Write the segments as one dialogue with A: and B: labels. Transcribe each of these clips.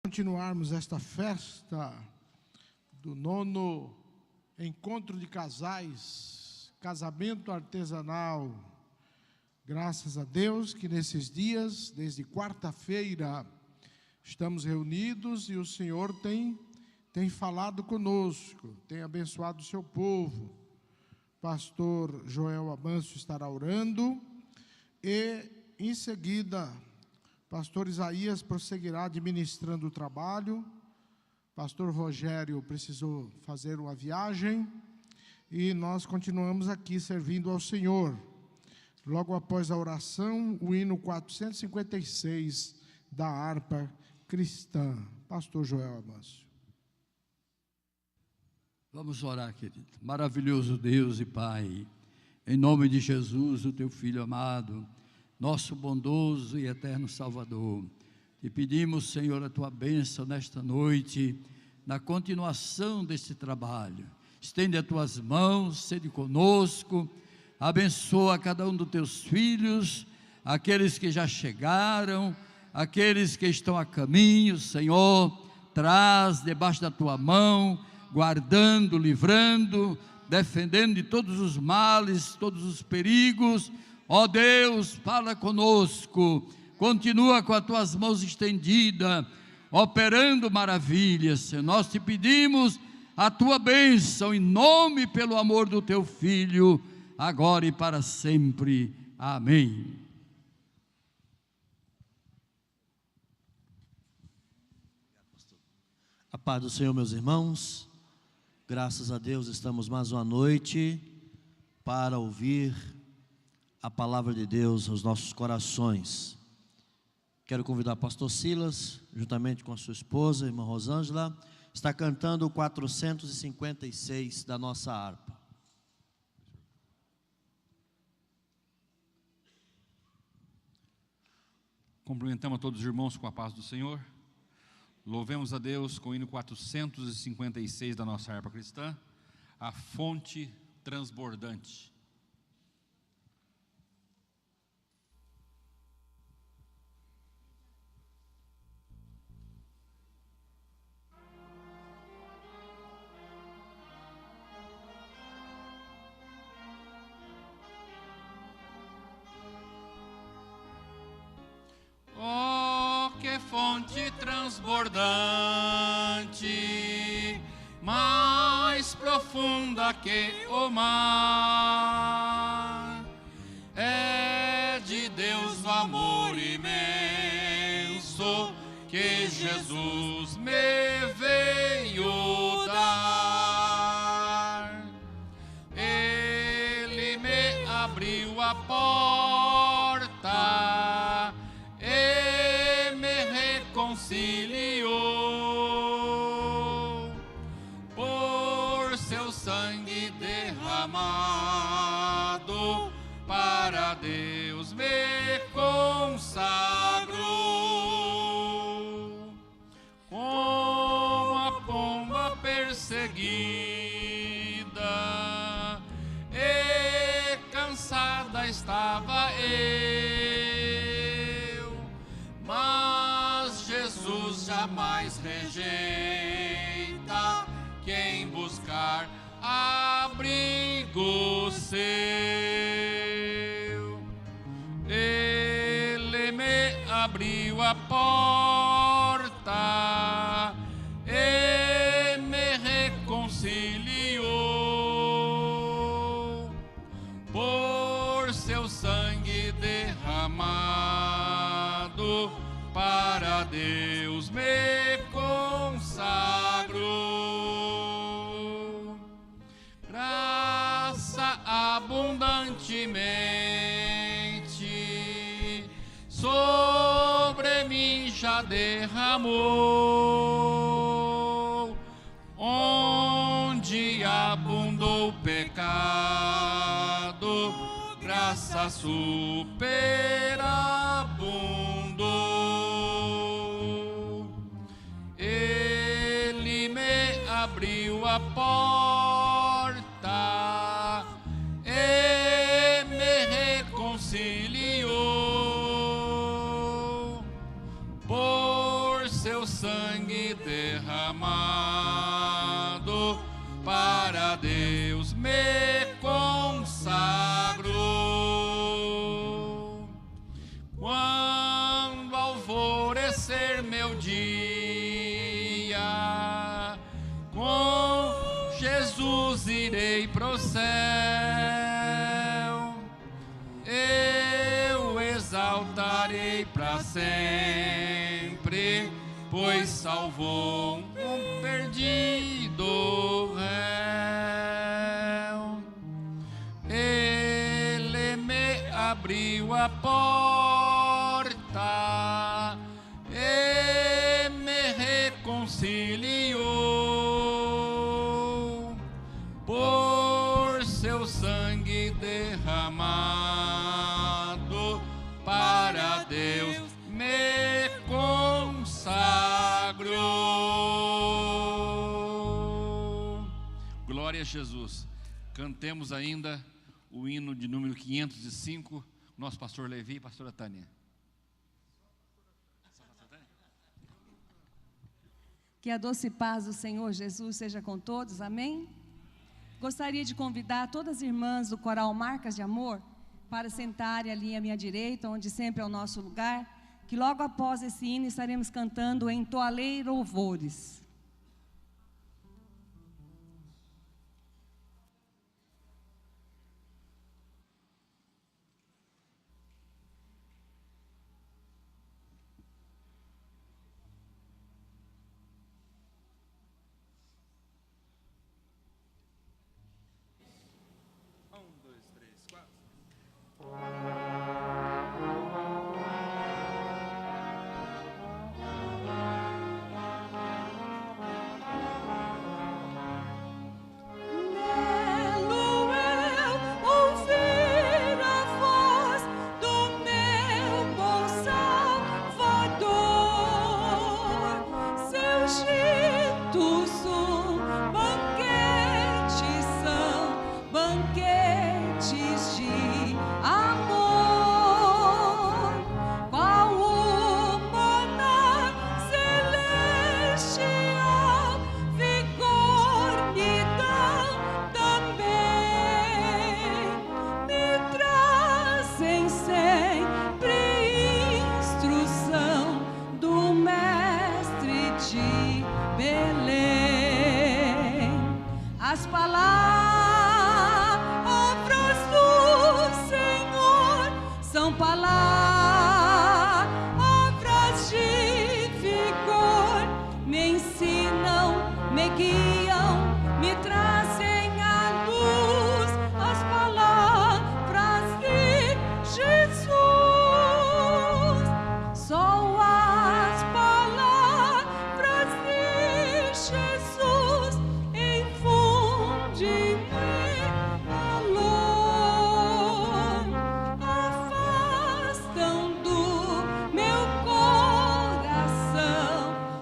A: Continuarmos esta festa do 9º encontro de casais, casamento artesanal. Graças a Deus que nesses dias, desde quarta-feira, estamos reunidos e o Senhor tem falado conosco, tem abençoado o seu povo. Pastor Joel Amâncio estará orando e, em seguida, Pastor Isaías prosseguirá administrando o trabalho. Pastor Rogério precisou fazer uma viagem e nós continuamos aqui servindo ao Senhor. Logo após a oração, o hino 456 da harpa cristã. Pastor Joel Amâncio.
B: Vamos orar, querido. Maravilhoso Deus e Pai, em nome de Jesus, o teu Filho amado, nosso bondoso e eterno Salvador, te pedimos, Senhor, a tua bênção nesta noite, na continuação deste trabalho. Estende as tuas mãos, sede conosco, abençoa cada um dos teus filhos, aqueles que já chegaram, aqueles que estão a caminho, Senhor, traz debaixo da tua mão, guardando, livrando, defendendo de todos os males, todos os perigos. Ó Deus, fala conosco, continua com as tuas mãos estendidas, operando maravilhas. Senhor, nós te pedimos a tua bênção em nome, pelo amor do teu Filho, agora e para sempre. Amém.
C: A paz do Senhor, meus irmãos. Graças a Deus estamos mais uma noite para ouvir a palavra de Deus aos nossos corações. Quero convidar o pastor Silas, juntamente com a sua esposa, irmã Rosângela, está cantando o 456 da nossa harpa.
D: Cumprimentamos a todos os irmãos com a paz do Senhor. Louvemos a Deus com o hino 456 da nossa harpa cristã, a fonte transbordante. Oh, que fonte transbordante, mais profunda que o mar, é de Deus o amor imenso que Jesus me veio dar. Ele me abriu a porta, reconciliou, por seu sangue derramado, para Deus me consagrou. Como a pomba perseguida e cansada estava eu, mas Jesus jamais rejeita quem buscar abrigo seu. Ele me abriu a porta e me reconciliou, por seu sangue derramado, para Deus me consagrou. Graça abundantemente sobre mim já derramou, onde abundou o pecado, graça superabundou. Ele me abriu a porta e me reconciliou, por seu sangue sangue derramado, para Deus me consagro. Quando alvorecer meu dia, com Jesus irei pro céu. Eu exaltarei para sempre, pois salvou um perdido réu. Ele me abriu a porta e me reconciliou, por seu sangue derramado, para Deus me consagro. Glória a Jesus. Cantemos ainda o hino de número 505, nosso pastor Levi e pastora Tânia.
E: Que a doce paz do Senhor Jesus seja com todos, amém? Gostaria de convidar todas as irmãs do coral Marcas de Amor para sentarem ali à minha direita, onde sempre é o nosso lugar, que logo após esse hino estaremos cantando Entoarei louvores.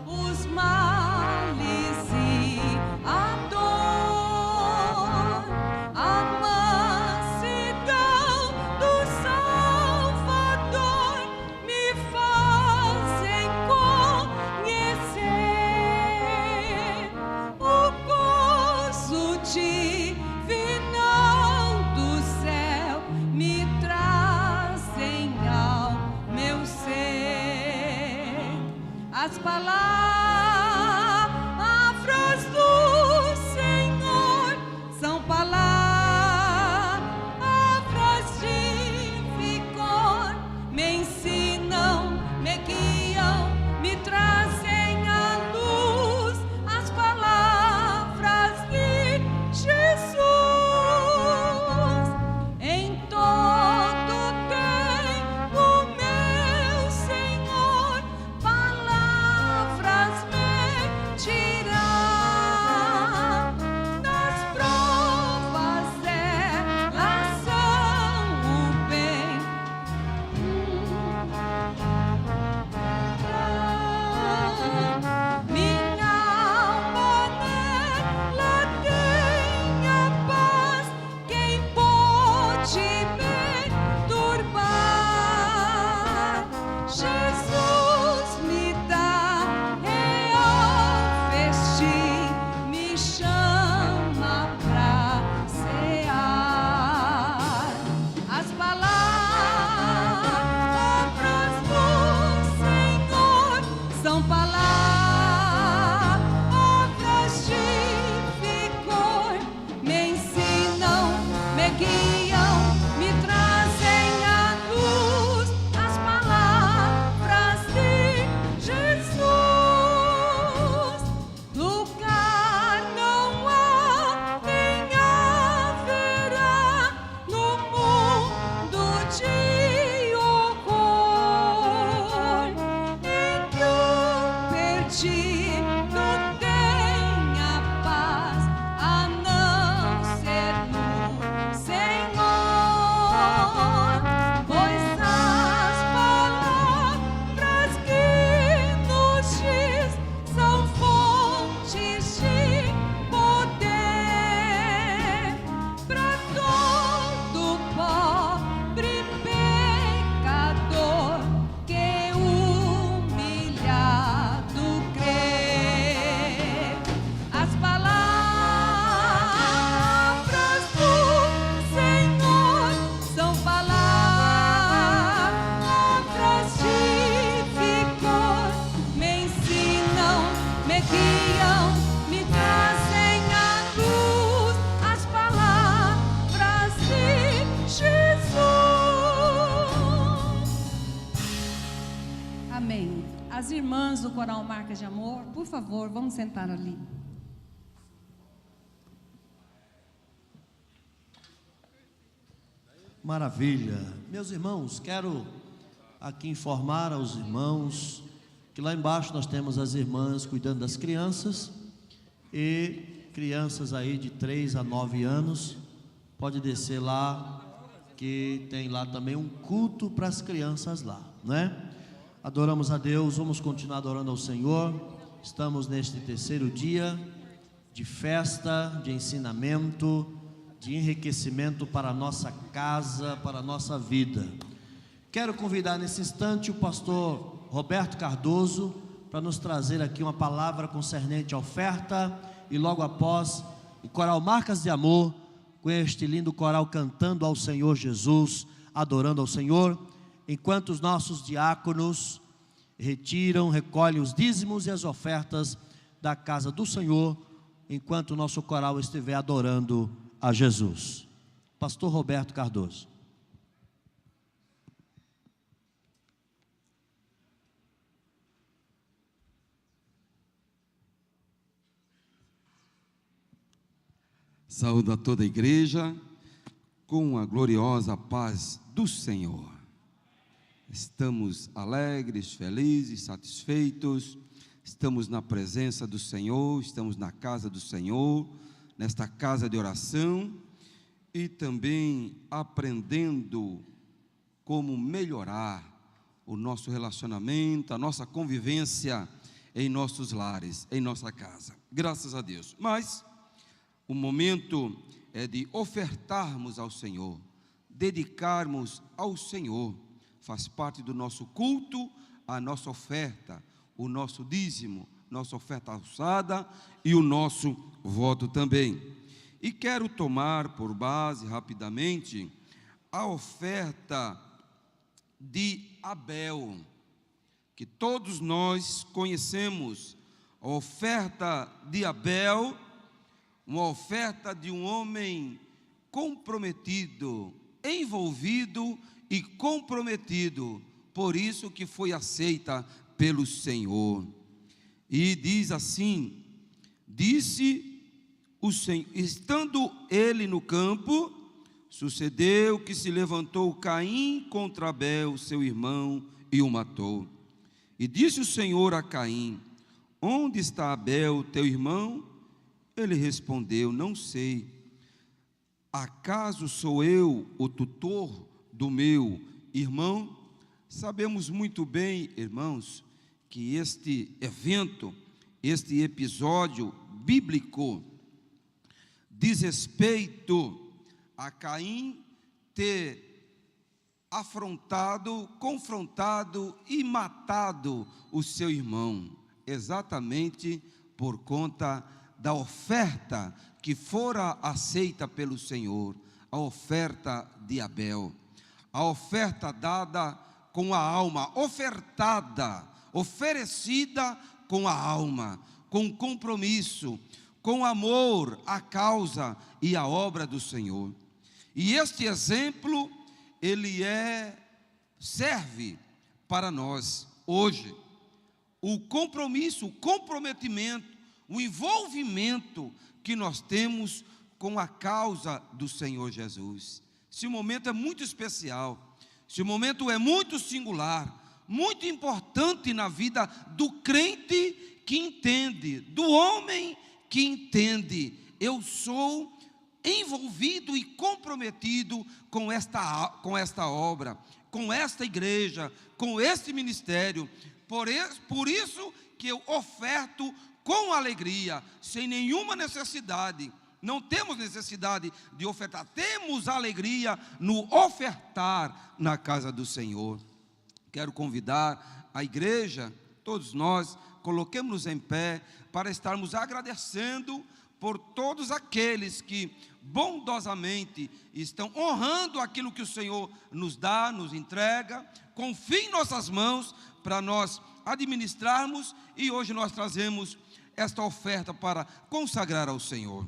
E: Os males e Coral Marcas de Amor, por favor, vamos sentar ali.
C: Maravilha. Meus irmãos, quero aqui informar aos irmãos que lá embaixo nós temos as irmãs cuidando das crianças, e crianças aí de 3 a 9 anos, pode descer lá, que tem lá também um culto para as crianças lá, né? Adoramos a Deus, vamos continuar adorando ao Senhor. Estamos neste terceiro dia de festa, de ensinamento, de enriquecimento para a nossa casa, para a nossa vida. Quero convidar nesse instante o pastor Roberto Cardoso para nos trazer aqui uma palavra concernente à oferta, e logo após o coral Marcas de Amor, com este lindo coral cantando ao Senhor Jesus, adorando ao Senhor, enquanto os nossos diáconos retiram, recolhem os dízimos e as ofertas da casa do Senhor, enquanto o nosso coral estiver adorando a Jesus. Pastor Roberto Cardoso.
F: Saúdo a toda a igreja com a gloriosa paz do Senhor. Estamos alegres, felizes, satisfeitos, estamos na presença do Senhor, estamos na casa do Senhor, nesta casa de oração, e também aprendendo como melhorar o nosso relacionamento, a nossa convivência em nossos lares, em nossa casa. Graças a Deus. Mas o momento é de ofertarmos ao Senhor, dedicarmos ao Senhor. Faz parte do nosso culto a nossa oferta, o nosso dízimo, nossa oferta alçada e o nosso voto também. E quero tomar por base rapidamente a oferta de Abel, que todos nós conhecemos. A oferta de Abel, uma oferta de um homem comprometido, envolvido e comprometido, por isso que foi aceita pelo Senhor. E diz assim: disse o Senhor, estando ele no campo, sucedeu que se levantou Caim contra Abel, seu irmão, e o matou. E disse o Senhor a Caim: onde está Abel, teu irmão? Ele respondeu: não sei. Acaso sou eu o tutor do meu irmão? Sabemos muito bem, irmãos, que este evento, este episódio bíblico, diz respeito a Caim ter afrontado, confrontado e matado o seu irmão, exatamente por conta da oferta que fora aceita pelo Senhor, a oferta de Abel, a oferta dada com a alma, ofertada, oferecida com a alma, com compromisso, com amor à causa e à obra do Senhor. E este exemplo, ele serve para nós hoje. O compromisso, o comprometimento, o envolvimento que nós temos com a causa do Senhor Jesus. Esse momento é muito especial, esse momento é muito singular, muito importante na vida do crente que entende, do homem que entende. Eu sou envolvido e comprometido com esta obra, com esta igreja, com este ministério. Por isso que eu oferto com alegria, sem nenhuma necessidade. Não temos necessidade de ofertar, temos alegria no ofertar na casa do Senhor. Quero convidar a igreja, todos nós, coloquemos-nos em pé para estarmos agradecendo por todos aqueles que bondosamente estão honrando aquilo que o Senhor nos dá, nos entrega, confia em nossas mãos para nós administrarmos, e hoje nós trazemos esta oferta para consagrar ao Senhor.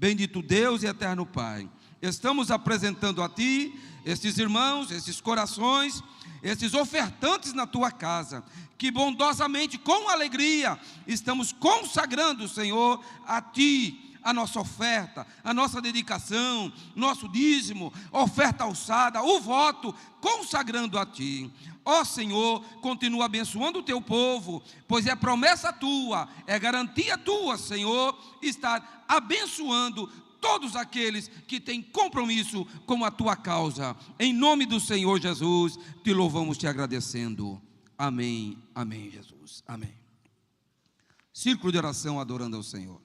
F: Bendito Deus e eterno Pai, estamos apresentando a Ti estes irmãos, esses corações, esses ofertantes na Tua casa, que bondosamente, com alegria, estamos consagrando, Senhor, a Ti, a nossa oferta, a nossa dedicação, nosso dízimo, oferta alçada, o voto, consagrando a Ti. Ó Senhor, continua abençoando o Teu povo, pois é promessa Tua, é garantia Tua, Senhor, estar abençoando todos aqueles que têm compromisso com a Tua causa. Em nome do Senhor Jesus, Te louvamos, Te agradecendo. Amém, amém, Jesus, amém. Círculo de oração adorando ao Senhor.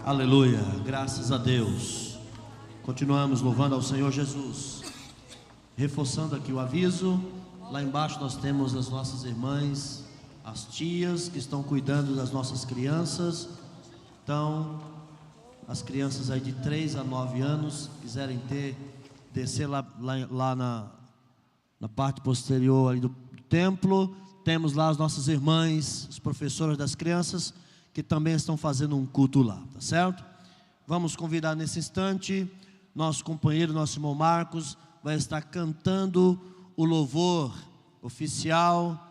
C: Aleluia, graças a Deus. Continuamos louvando ao Senhor Jesus. Reforçando aqui o aviso, lá embaixo nós temos as nossas irmãs, as tias que estão cuidando das nossas crianças. Então, as crianças aí de 3 a 9 anos, quiserem descer lá na parte posterior ali do templo, temos lá as nossas irmãs, as professoras das crianças, que também estão fazendo um culto lá, tá certo? Vamos convidar nesse instante, nosso companheiro, nosso irmão Marcos, vai estar cantando o louvor oficial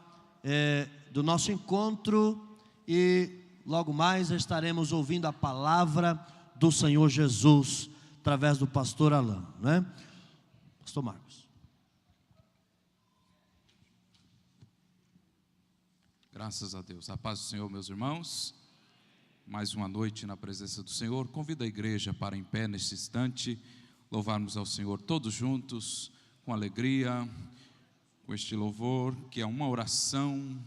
C: do nosso encontro, e logo mais estaremos ouvindo a palavra do Senhor Jesus, através do pastor Alain, né? Pastor Marcos.
D: Graças a Deus. A paz do Senhor, meus irmãos. Mais uma noite na presença do Senhor. Convido a igreja para, em pé neste instante, louvarmos ao Senhor todos juntos, com alegria, com este louvor, que é uma oração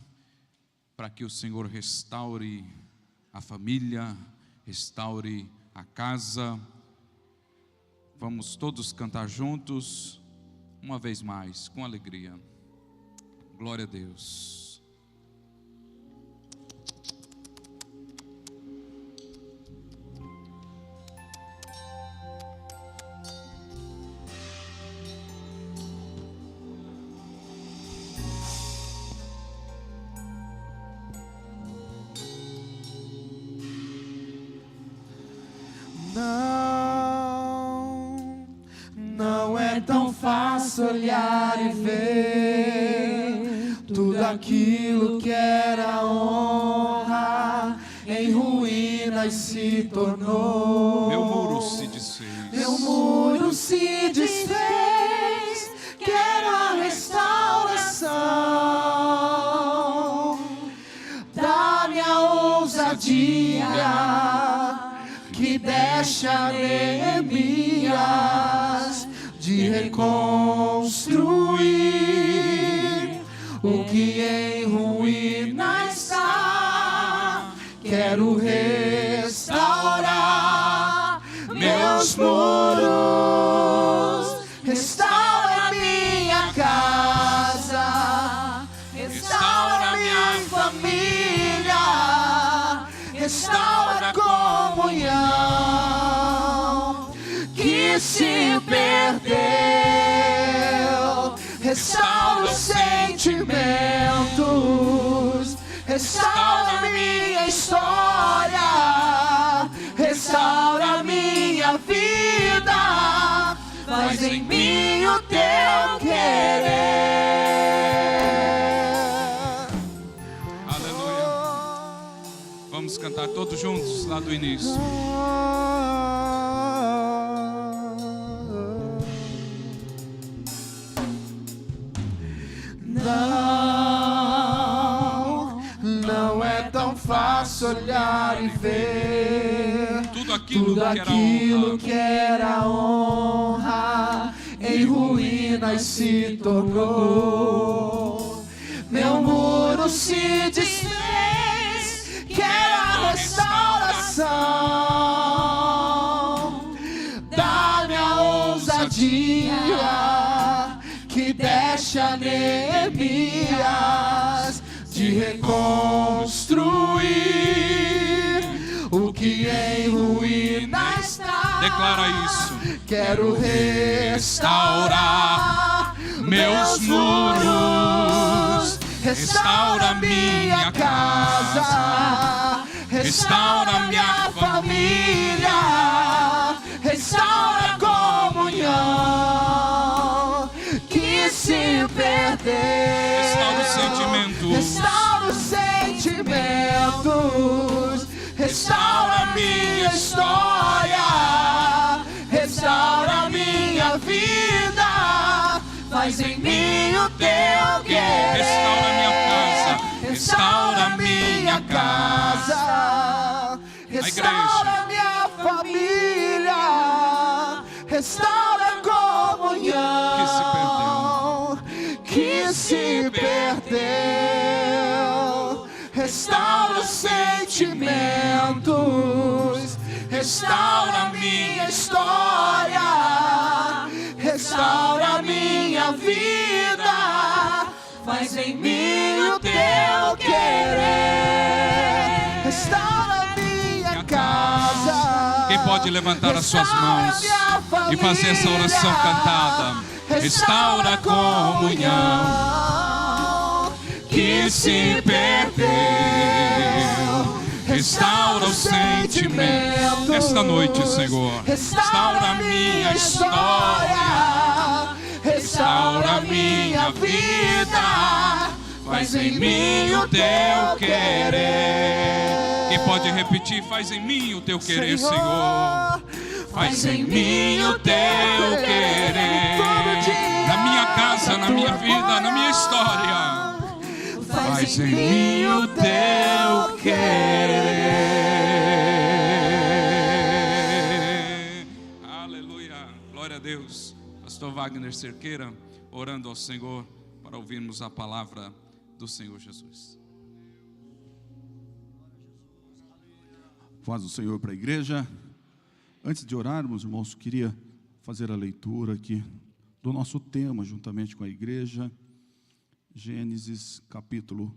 D: para que o Senhor restaure a família, restaure a casa. Vamos todos cantar juntos, uma vez mais, com alegria. Glória a Deus.
G: Não é tão fácil olhar e ver tudo aquilo que era honra em ruínas se tornou.
D: Meu muro se desfez.
G: Meu muro se desfez. Quero a restauração. Dá-me a ousadia que deixa Neemias de reconstruir o que em ruína está. Quero restaurar meus muros, restaura minha casa, restaura minha família, restaura a comunhão que se perdeu, restaura os sentimentos, restaura minha história, restaura minha vida, faz em mim o teu querer.
D: Aleluia. Vamos cantar todos juntos lá do início.
G: Não é tão fácil olhar e ver
D: Tudo aquilo
G: que era honra em ruínas se tornou. Meu muro se desfez, quero a restauração. Dá-me a ousadia que deixa Neemias de reconstruir o que em ruína está.
D: Declara isso.
G: Quero restaurar meus muros, restaura minha casa, restaura minha família, restaura a comunhão que se perdeu.
D: Restaura os sentimentos.
G: Restaura os sentimentos, restaura minha história, restaura minha vida, faz em mim o teu querer.
D: Restaura minha
G: casa, restaura minha família, restaura a comunhão que se perdeu, restaura os sentimentos, restaura minha história, restaura minha vida, faz em mim o teu querer, restaura minha casa.
D: Quem pode levantar as suas mãos e fazer essa oração cantada? Restaura a comunhão que se perdeu, restaura o sentimento. Esta noite, Senhor, restaura a minha história, restaura a minha vida, faz em mim o teu querer. Quem pode repetir? Faz em mim o teu querer, Senhor. Faz em mim o teu querer, na minha casa, na minha vida, na minha história. Faz em mim o teu querer. Aleluia, glória a Deus. Pastor Wagner Cerqueira, orando ao Senhor para ouvirmos a palavra do Senhor Jesus.
H: Paz do Senhor para a igreja. Antes de orarmos, irmãos, queria fazer a leitura aqui do nosso tema, juntamente com a igreja. Gênesis, capítulo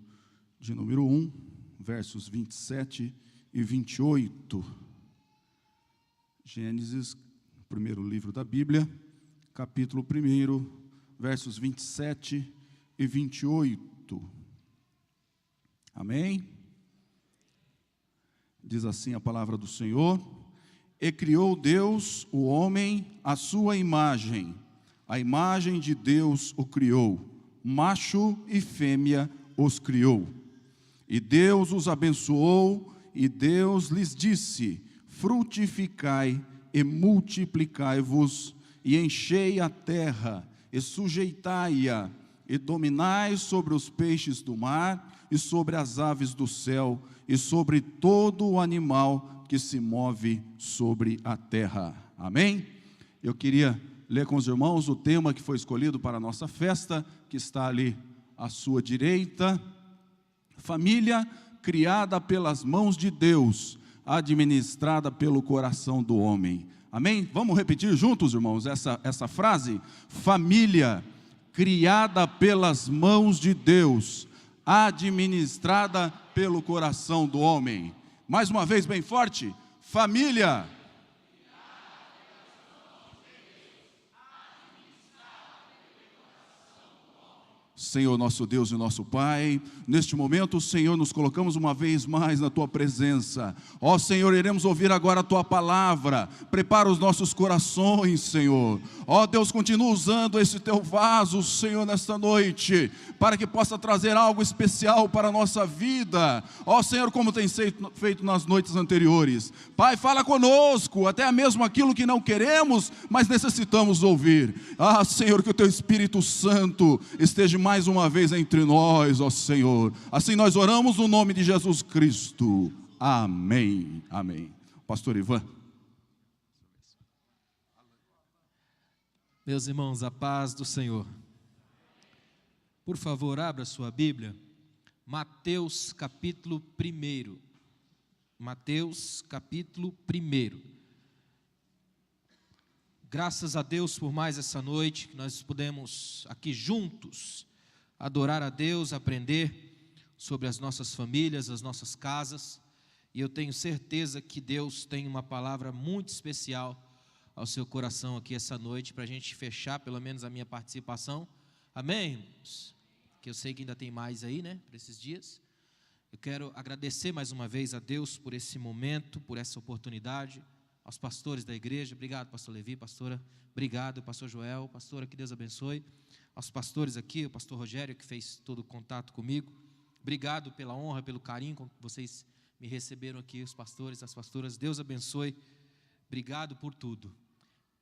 H: de número 1, versos 27 e 28. Gênesis, primeiro livro da Bíblia, capítulo 1, versos 27 e 28. Amém? Diz assim a palavra do Senhor: E criou Deus o homem à sua imagem, a imagem de Deus o criou, macho e fêmea os criou. E Deus os abençoou, e Deus lhes disse: frutificai e multiplicai-vos, e enchei a terra, e sujeitai-a, e dominai sobre os peixes do mar, e sobre as aves do céu, e sobre todo o animal que se move sobre a terra. Amém? Eu queria ler com os irmãos o tema que foi escolhido para a nossa festa, que está ali à sua direita. Família criada pelas mãos de Deus, administrada pelo coração do homem. Amém? Vamos repetir juntos, irmãos, essa frase? Família criada pelas mãos de Deus, administrada pelo coração do homem. Mais uma vez, bem forte: família. Senhor, nosso Deus e nosso Pai, neste momento, Senhor, nos colocamos uma vez mais na Tua presença. Ó Senhor, iremos ouvir agora a Tua palavra. Prepara os nossos corações, Senhor. Ó Deus, continua usando esse Teu vaso, Senhor, nesta noite, para que possa trazer algo especial para a nossa vida. Ó Senhor, como tem feito nas noites anteriores. Pai, fala conosco, até mesmo aquilo que não queremos, mas necessitamos ouvir. Ah, Senhor, que o Teu Espírito Santo esteja mais uma vez entre nós, ó Senhor. Assim nós oramos no nome de Jesus Cristo. Amém. Amém. Pastor Ivan.
I: Meus irmãos, a paz do Senhor. Por favor, abra sua Bíblia. Mateus capítulo 1. Mateus capítulo 1. Graças a Deus por mais essa noite, que nós podemos aqui juntos adorar a Deus, aprender sobre as nossas famílias, as nossas casas. E eu tenho certeza que Deus tem uma palavra muito especial ao seu coração aqui essa noite, para a gente fechar pelo menos a minha participação. Amém, irmãos? Que eu sei que ainda tem mais aí, né, para esses dias. Eu quero agradecer mais uma vez a Deus por esse momento, por essa oportunidade. Aos pastores da igreja, obrigado, pastor Levi, pastora, obrigado, pastor Joel, pastora, que Deus abençoe. Aos pastores aqui, o pastor Rogério, que fez todo o contato comigo, obrigado pela honra, pelo carinho com que vocês me receberam aqui, os pastores, as pastoras, Deus abençoe. Obrigado por tudo,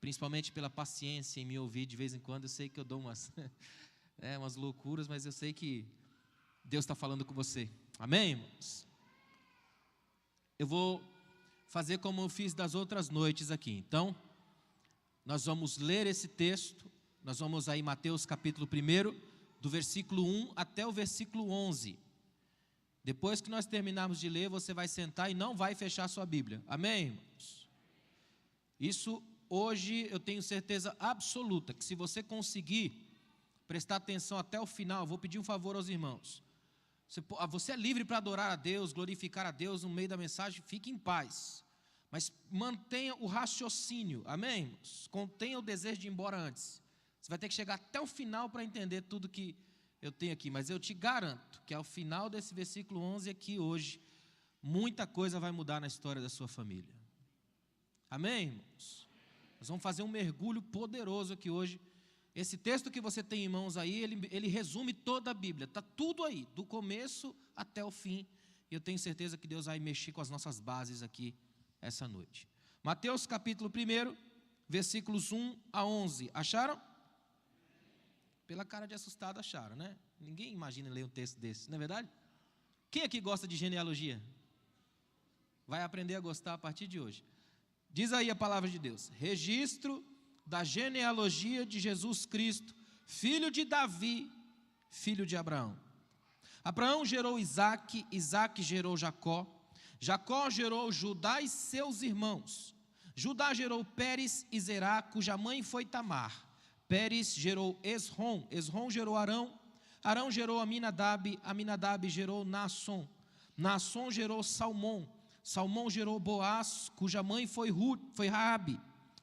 I: principalmente pela paciência em me ouvir de vez em quando. Eu sei que eu dou umas loucuras, mas eu sei que Deus está falando com você. Amém, irmãos? Eu vou fazer como eu fiz das outras noites aqui. Então, nós vamos ler esse texto. Nós vamos aí, Mateus capítulo 1, do versículo 1 até o versículo 11. Depois que nós terminarmos de ler, você vai sentar e não vai fechar a sua Bíblia. Amém, irmãos? Isso hoje eu tenho certeza absoluta que se você conseguir prestar atenção até o final, vou pedir um favor aos irmãos. Você é livre para adorar a Deus, glorificar a Deus no meio da mensagem, fique em paz. Mas mantenha o raciocínio, amém, irmãos? Contenha o desejo de ir embora antes. Você vai ter que chegar até o final para entender tudo que eu tenho aqui. Mas eu te garanto que ao final desse versículo 11 aqui hoje, muita coisa vai mudar na história da sua família. Amém, irmãos? Nós vamos fazer um mergulho poderoso aqui hoje. Esse texto que você tem em mãos aí, ele resume toda a Bíblia. Está tudo aí, do começo até o fim. E eu tenho certeza que Deus vai mexer com as nossas bases aqui essa noite. Mateus capítulo 1, versículos 1 a 11. Acharam? Pela cara de assustado acharam, né? Ninguém imagina ler um texto desse, não é verdade? Quem aqui gosta de genealogia? Vai aprender a gostar a partir de hoje. Diz aí a palavra de Deus: registro da genealogia de Jesus Cristo, filho de Davi, filho de Abraão. Abraão gerou Isaque, Isaque gerou Jacó, Jacó gerou Judá e seus irmãos. Judá gerou Pérez e Zerá, cuja mãe foi Tamar. Pérez gerou Esrom, Esrom gerou Arão, Arão gerou Aminadab, Aminadab gerou Naasson, Naasson gerou Salmão, Salmão gerou Boaz, cuja mãe foi Raabe.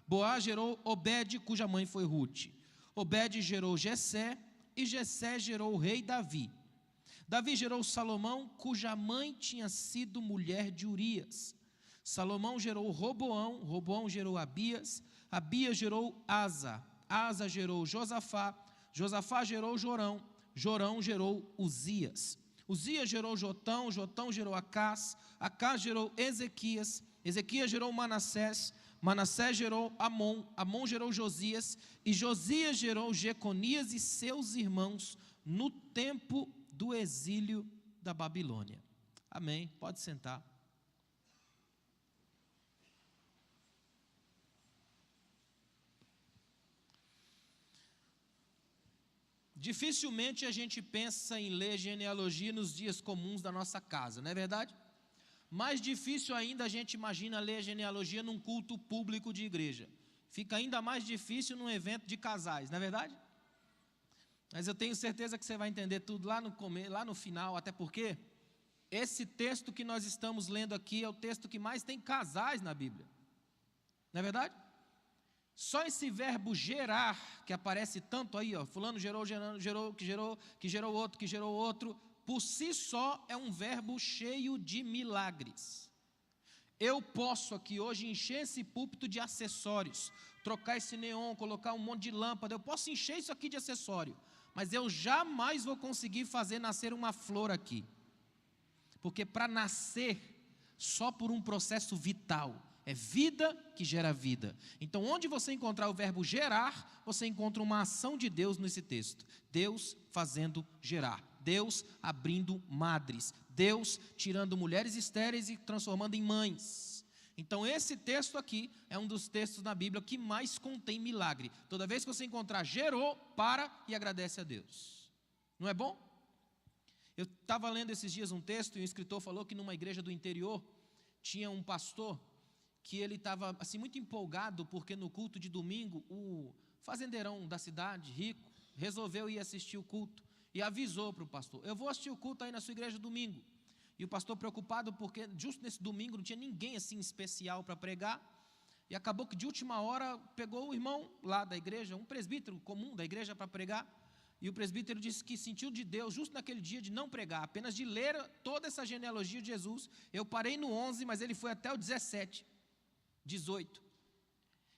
I: Boaz gerou Obed, cuja mãe foi Rute. Obed gerou Jessé, e Jessé gerou o rei Davi. Davi gerou Salomão, cuja mãe tinha sido mulher de Urias. Salomão gerou Roboão, Roboão gerou Abias, Abias gerou Asa, Asa gerou Josafá, Josafá gerou Jorão, Jorão gerou Uzias. Uzias gerou Jotão, Jotão gerou Acás, Acás gerou Ezequias, Ezequias gerou Manassés, Manassés gerou Amon, Amon gerou Josias, e Josias gerou Jeconias e seus irmãos no tempo do exílio da Babilônia. Amém, pode sentar. Dificilmente a gente pensa em ler genealogia nos dias comuns da nossa casa, não é verdade? Mais difícil ainda a gente imagina ler genealogia num culto público de igreja. Fica ainda mais difícil num evento de casais, não é verdade? Mas eu tenho certeza que você vai entender tudo lá no final, até porque esse texto que nós estamos lendo aqui é o texto que mais tem casais na Bíblia. Não é verdade? Só esse verbo gerar, que aparece tanto aí, ó, fulano gerou, que gerou outro, por si só é um verbo cheio de milagres. Eu posso aqui hoje encher esse púlpito de acessórios, trocar esse neon, colocar um monte de lâmpada, eu posso encher isso aqui de acessório, mas eu jamais vou conseguir fazer nascer uma flor aqui. Porque para nascer, só por um processo vital, é vida que gera vida. Então, onde você encontrar o verbo gerar, você encontra uma ação de Deus nesse texto. Deus fazendo gerar. Deus abrindo madres. Deus tirando mulheres estéreis e transformando em mães. Então, esse texto aqui é um dos textos na Bíblia que mais contém milagre. Toda vez que você encontrar gerou, para e agradece a Deus. Não é bom? Eu estava lendo esses dias um texto e um escritor falou que numa igreja do interior tinha um pastor que ele estava assim, muito empolgado, porque no culto de domingo, o fazendeirão da cidade, rico, resolveu ir assistir o culto, e avisou para o pastor: eu vou assistir o culto aí na sua igreja domingo. E o pastor preocupado, porque justo nesse domingo não tinha ninguém assim especial para pregar, e acabou que de última hora pegou o irmão lá da igreja, um presbítero comum da igreja para pregar, e o presbítero disse que sentiu de Deus, justo naquele dia, de não pregar, apenas de ler toda essa genealogia de Jesus. Eu parei no 11, mas ele foi até o 17, 18.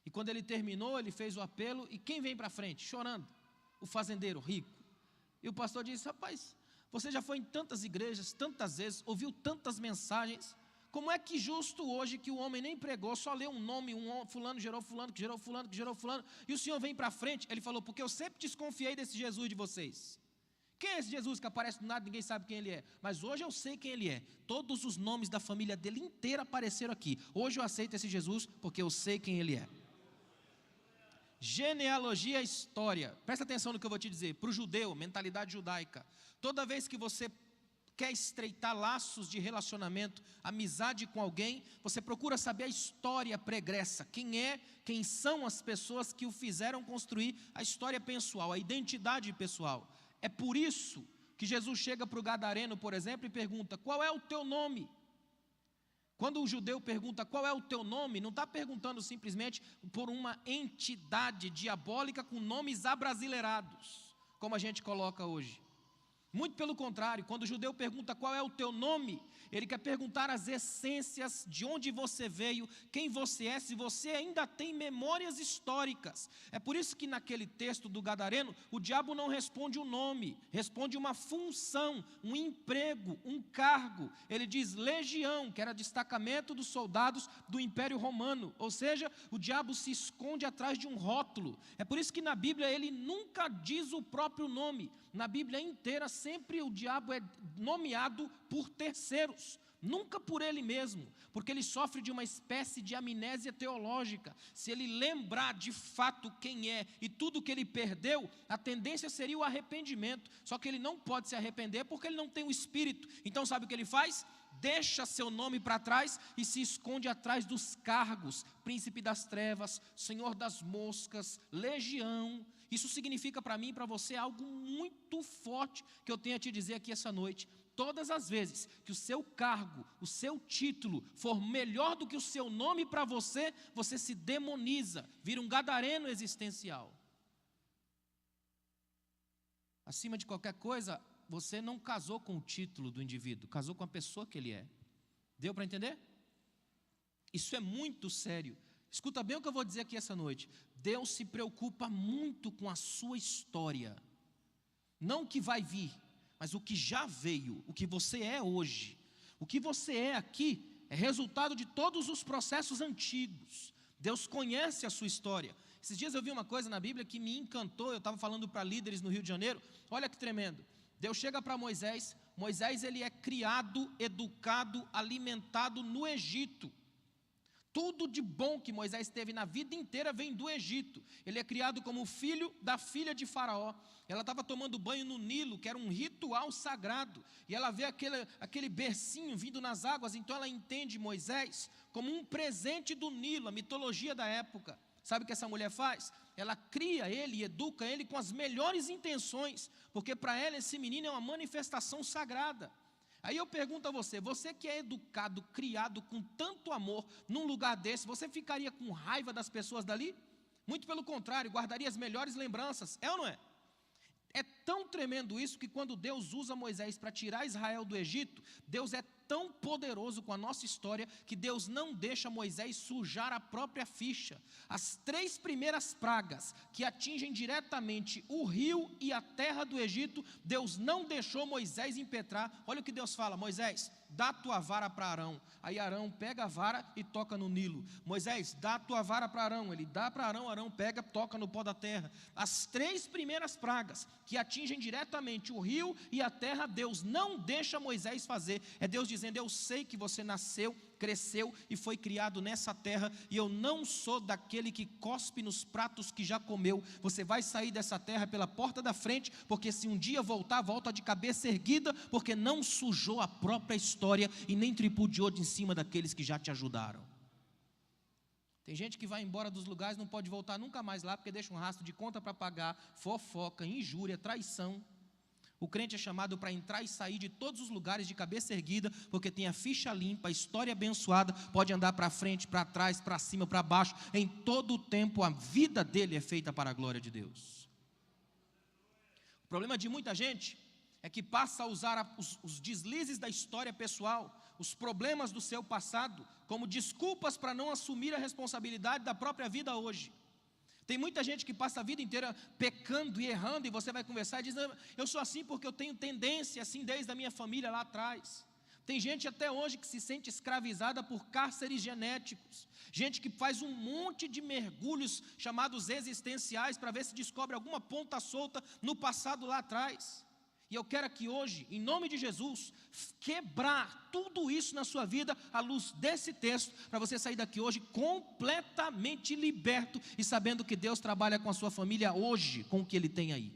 I: E quando ele terminou, ele fez o apelo, e quem vem para frente? Chorando, o fazendeiro rico. E o pastor disse: rapaz, você já foi em tantas igrejas, tantas vezes, ouviu tantas mensagens, como é que justo hoje que o homem nem pregou, só leu um nome, fulano gerou fulano, que gerou fulano, que gerou fulano, e o senhor vem para frente? Ele falou: porque eu sempre desconfiei desse Jesus de vocês. Quem é esse Jesus que aparece do nada, ninguém sabe quem ele é? Mas hoje eu sei quem ele é. Todos os nomes da família dele inteira apareceram aqui. Hoje eu aceito esse Jesus porque eu sei quem ele é. Genealogia é história. Presta atenção no que eu vou te dizer. Para o judeu, mentalidade judaica, toda vez que você quer estreitar laços de relacionamento, amizade com alguém, você procura saber a história pregressa, quem são as pessoas que o fizeram construir a história pessoal, a identidade pessoal. É por isso que Jesus chega para o gadareno, por exemplo, e pergunta: qual é o teu nome? Quando o judeu pergunta qual é o teu nome, não está perguntando simplesmente por uma entidade diabólica com nomes abrasileirados, como a gente coloca hoje. Muito pelo contrário, quando o judeu pergunta qual é o teu nome, ele quer perguntar as essências, de onde você veio, quem você é, se você ainda tem memórias históricas. É por isso que naquele texto do gadareno, o diabo não responde o nome, responde uma função, um emprego, um cargo. Ele diz legião, que era destacamento dos soldados do Império Romano, ou seja, o diabo se esconde atrás de um rótulo. É por isso que na Bíblia ele nunca diz o próprio nome. Na Bíblia inteira, sempre o diabo é nomeado por terceiros, nunca por ele mesmo, porque ele sofre de uma espécie de amnésia teológica. Se ele lembrar de fato quem é e tudo que ele perdeu, a tendência seria o arrependimento, só que ele não pode se arrepender porque ele não tem o Espírito. Então sabe o que ele faz? Deixa seu nome para trás e se esconde atrás dos cargos: príncipe das trevas, senhor das moscas, legião. Isso significa para mim e para você algo muito forte que eu tenho a te dizer aqui essa noite. Todas as vezes que o seu cargo, o seu título for melhor do que o seu nome para você, você se demoniza, vira um gadareno existencial. Acima de qualquer coisa, você não casou com o título do indivíduo, casou com a pessoa que ele é. Deu para entender? Isso é muito sério. Escuta bem o que eu vou dizer aqui essa noite. Deus se preocupa muito com a sua história. Não o que vai vir, mas o que já veio, o que você é hoje. O que você é aqui é resultado de todos os processos antigos. Deus conhece a sua história. Esses dias eu vi uma coisa na Bíblia que me encantou. Eu estava falando para líderes no Rio de Janeiro. Olha que tremendo. Deus chega para Moisés. Moisés, ele é criado, educado, alimentado no Egito. Tudo de bom que Moisés teve na vida inteira vem do Egito. Ele é criado como filho da filha de Faraó. Ela estava tomando banho no Nilo, que era um ritual sagrado. E ela vê aquele bercinho vindo nas águas, então ela entende Moisés como um presente do Nilo, a mitologia da época. Sabe o que essa mulher faz? Ela cria ele e educa ele com as melhores intenções, porque para ela esse menino é uma manifestação sagrada. Aí eu pergunto a você, você que é educado, criado com tanto amor num lugar desse, você ficaria com raiva das pessoas dali? Muito pelo contrário, guardaria as melhores lembranças, é ou não é? É tão tremendo isso que quando Deus usa Moisés para tirar Israel do Egito, Deus é tão poderoso com a nossa história que Deus não deixa Moisés sujar a própria ficha. As 3 primeiras pragas que atingem diretamente o rio e a terra do Egito, Deus não deixou Moisés impetrar. Olha o que Deus fala: Moisés, dá a tua vara para Arão. Aí Arão pega a vara e toca no Nilo. Moisés, dá a tua vara para Arão. Ele dá para Arão, Arão pega, toca no pó da terra. As 3 primeiras pragas que atingem diretamente o rio e a terra, Deus não deixa Moisés fazer. É Deus dizendo: eu sei que você nasceu, cresceu e foi criado nessa terra, e eu não sou daquele que cospe nos pratos que já comeu. Você vai sair dessa terra pela porta da frente, porque se um dia voltar, volta de cabeça erguida, porque não sujou a própria história e nem tripudiou de em cima daqueles que já te ajudaram. Tem gente que vai embora dos lugares, não pode voltar nunca mais lá, porque deixa um rastro de conta para pagar, fofoca, injúria, traição. O crente é chamado para entrar e sair de todos os lugares de cabeça erguida, porque tem a ficha limpa, a história abençoada, pode andar para frente, para trás, para cima, para baixo, em todo o tempo a vida dele é feita para a glória de Deus. O problema de muita gente é que passa a usar os deslizes da história pessoal, os problemas do seu passado, como desculpas para não assumir a responsabilidade da própria vida hoje. Tem muita gente que passa a vida inteira pecando e errando, e você vai conversar e diz: eu sou assim porque eu tenho tendência assim desde a minha família lá atrás. Tem gente até hoje que se sente escravizada por cárceres genéticos, gente que faz um monte de mergulhos chamados existenciais para ver se descobre alguma ponta solta no passado lá atrás. E eu quero aqui hoje, em nome de Jesus, quebrar tudo isso na sua vida à luz desse texto, para você sair daqui hoje completamente liberto e sabendo que Deus trabalha com a sua família hoje, com o que Ele tem aí.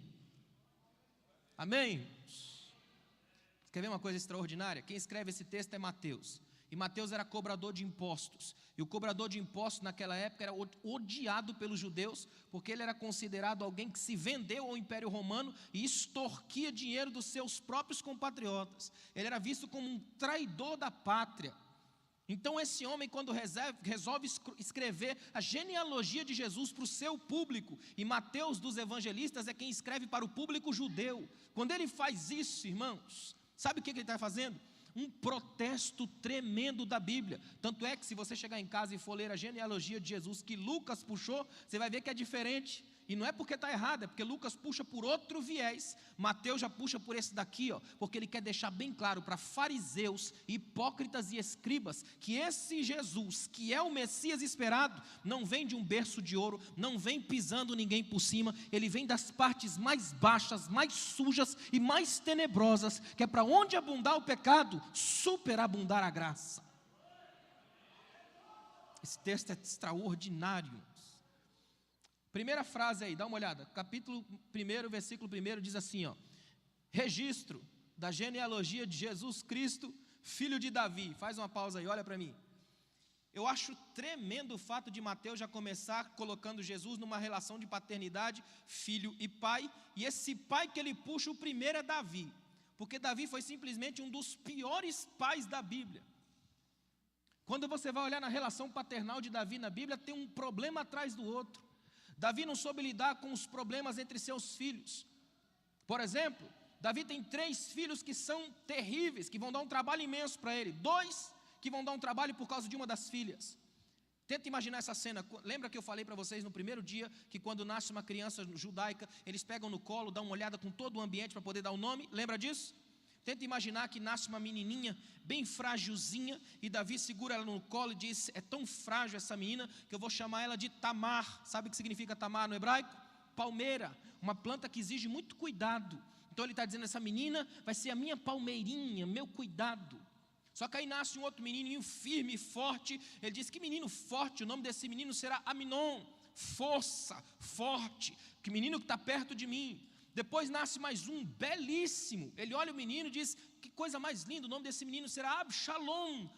I: Amém? Quer ver uma coisa extraordinária? Quem escreve esse texto é Mateus. E Mateus era cobrador de impostos. E o cobrador de impostos naquela época era odiado pelos judeus, porque ele era considerado alguém que se vendeu ao Império Romano e extorquia dinheiro dos seus próprios compatriotas. Ele era visto como um traidor da pátria. Então esse homem, quando resolve escrever a genealogia de Jesus para o seu público, e Mateus dos evangelistas é quem escreve para o público judeu. Quando ele faz isso, irmãos, sabe o que ele está fazendo? Um protesto tremendo da Bíblia. Tanto é que se você chegar em casa e for ler a genealogia de Jesus que Lucas puxou, você vai ver que é diferente. E não é porque está errado, é porque Lucas puxa por outro viés. Mateus já puxa por esse daqui, porque ele quer deixar bem claro para fariseus, hipócritas e escribas, que esse Jesus, que é o Messias esperado, não vem de um berço de ouro, não vem pisando ninguém por cima, ele vem das partes mais baixas, mais sujas e mais tenebrosas, que é para onde abundar o pecado, superabundar a graça. Esse texto é extraordinário. Primeira frase aí, dá uma olhada, capítulo 1, versículo 1 diz assim, registro da genealogia de Jesus Cristo, filho de Davi. Faz uma pausa aí, olha para mim. Eu acho tremendo o fato de Mateus já começar colocando Jesus numa relação de paternidade, filho e pai, e esse pai que ele puxa, o primeiro é Davi, porque Davi foi simplesmente um dos piores pais da Bíblia. Quando você vai olhar na relação paternal de Davi na Bíblia, tem um problema atrás do outro. Davi não soube lidar com os problemas entre seus filhos. Por exemplo, Davi tem 3 filhos que são terríveis, que vão dar um trabalho imenso para ele. 2 que vão dar um trabalho por causa de uma das filhas. Tenta imaginar essa cena. Lembra que eu falei para vocês no primeiro dia, que quando nasce uma criança judaica, eles pegam no colo, dão uma olhada com todo o ambiente para poder dar o nome? Lembra disso? Tenta imaginar que nasce uma menininha bem frágilzinha e Davi segura ela no colo e diz, é tão frágil essa menina que eu vou chamar ela de Tamar. Sabe o que significa Tamar no hebraico? Palmeira, uma planta que exige muito cuidado. Então ele está dizendo, essa menina vai ser a minha palmeirinha, meu cuidado. Só que aí nasce um outro menininho firme e forte. Ele diz, que menino forte, o nome desse menino será Aminon, força, forte, que menino que está perto de mim. Depois nasce mais um, belíssimo. Ele olha o menino e diz, que coisa mais linda, o nome desse menino será Absalão,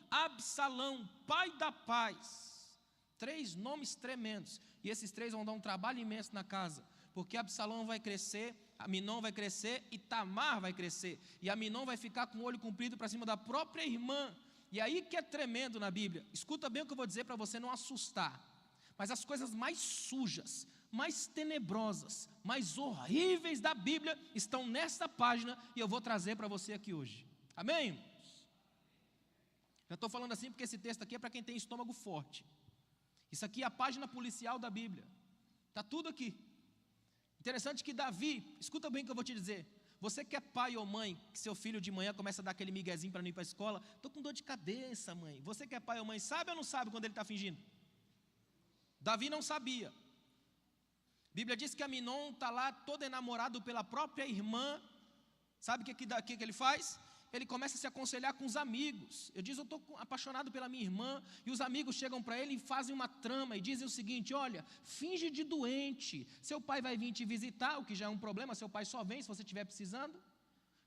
I: pai da paz. 3 nomes tremendos. E esses 3 vão dar um trabalho imenso na casa, porque Absalão vai crescer, Aminon vai crescer e Tamar vai crescer. E Aminon vai ficar com o olho comprido para cima da própria irmã. E aí que é tremendo na Bíblia. Escuta bem o que eu vou dizer para você não assustar. Mas as coisas mais sujas, mais tenebrosas, mais horríveis da Bíblia estão nesta página e eu vou trazer para você aqui hoje. Amém? Já estou falando assim porque esse texto aqui é para quem tem estômago forte. Isso aqui é a página policial da Bíblia. Está tudo aqui. Interessante que Davi, escuta bem o que eu vou te dizer. Você que é pai ou mãe, que seu filho de manhã começa a dar aquele miguezinho para não ir para a escola, estou com dor de cabeça, mãe. Você que é pai ou mãe, sabe ou não sabe quando ele está fingindo? Davi não sabia. A Bíblia diz que Aminon está lá todo enamorado pela própria irmã. Sabe o que ele faz? Ele começa a se aconselhar com os amigos. Eu estou apaixonado pela minha irmã. E os amigos chegam para ele e fazem uma trama e dizem o seguinte, olha, finge de doente. Seu pai vai vir te visitar, o que já é um problema, seu pai só vem se você estiver precisando.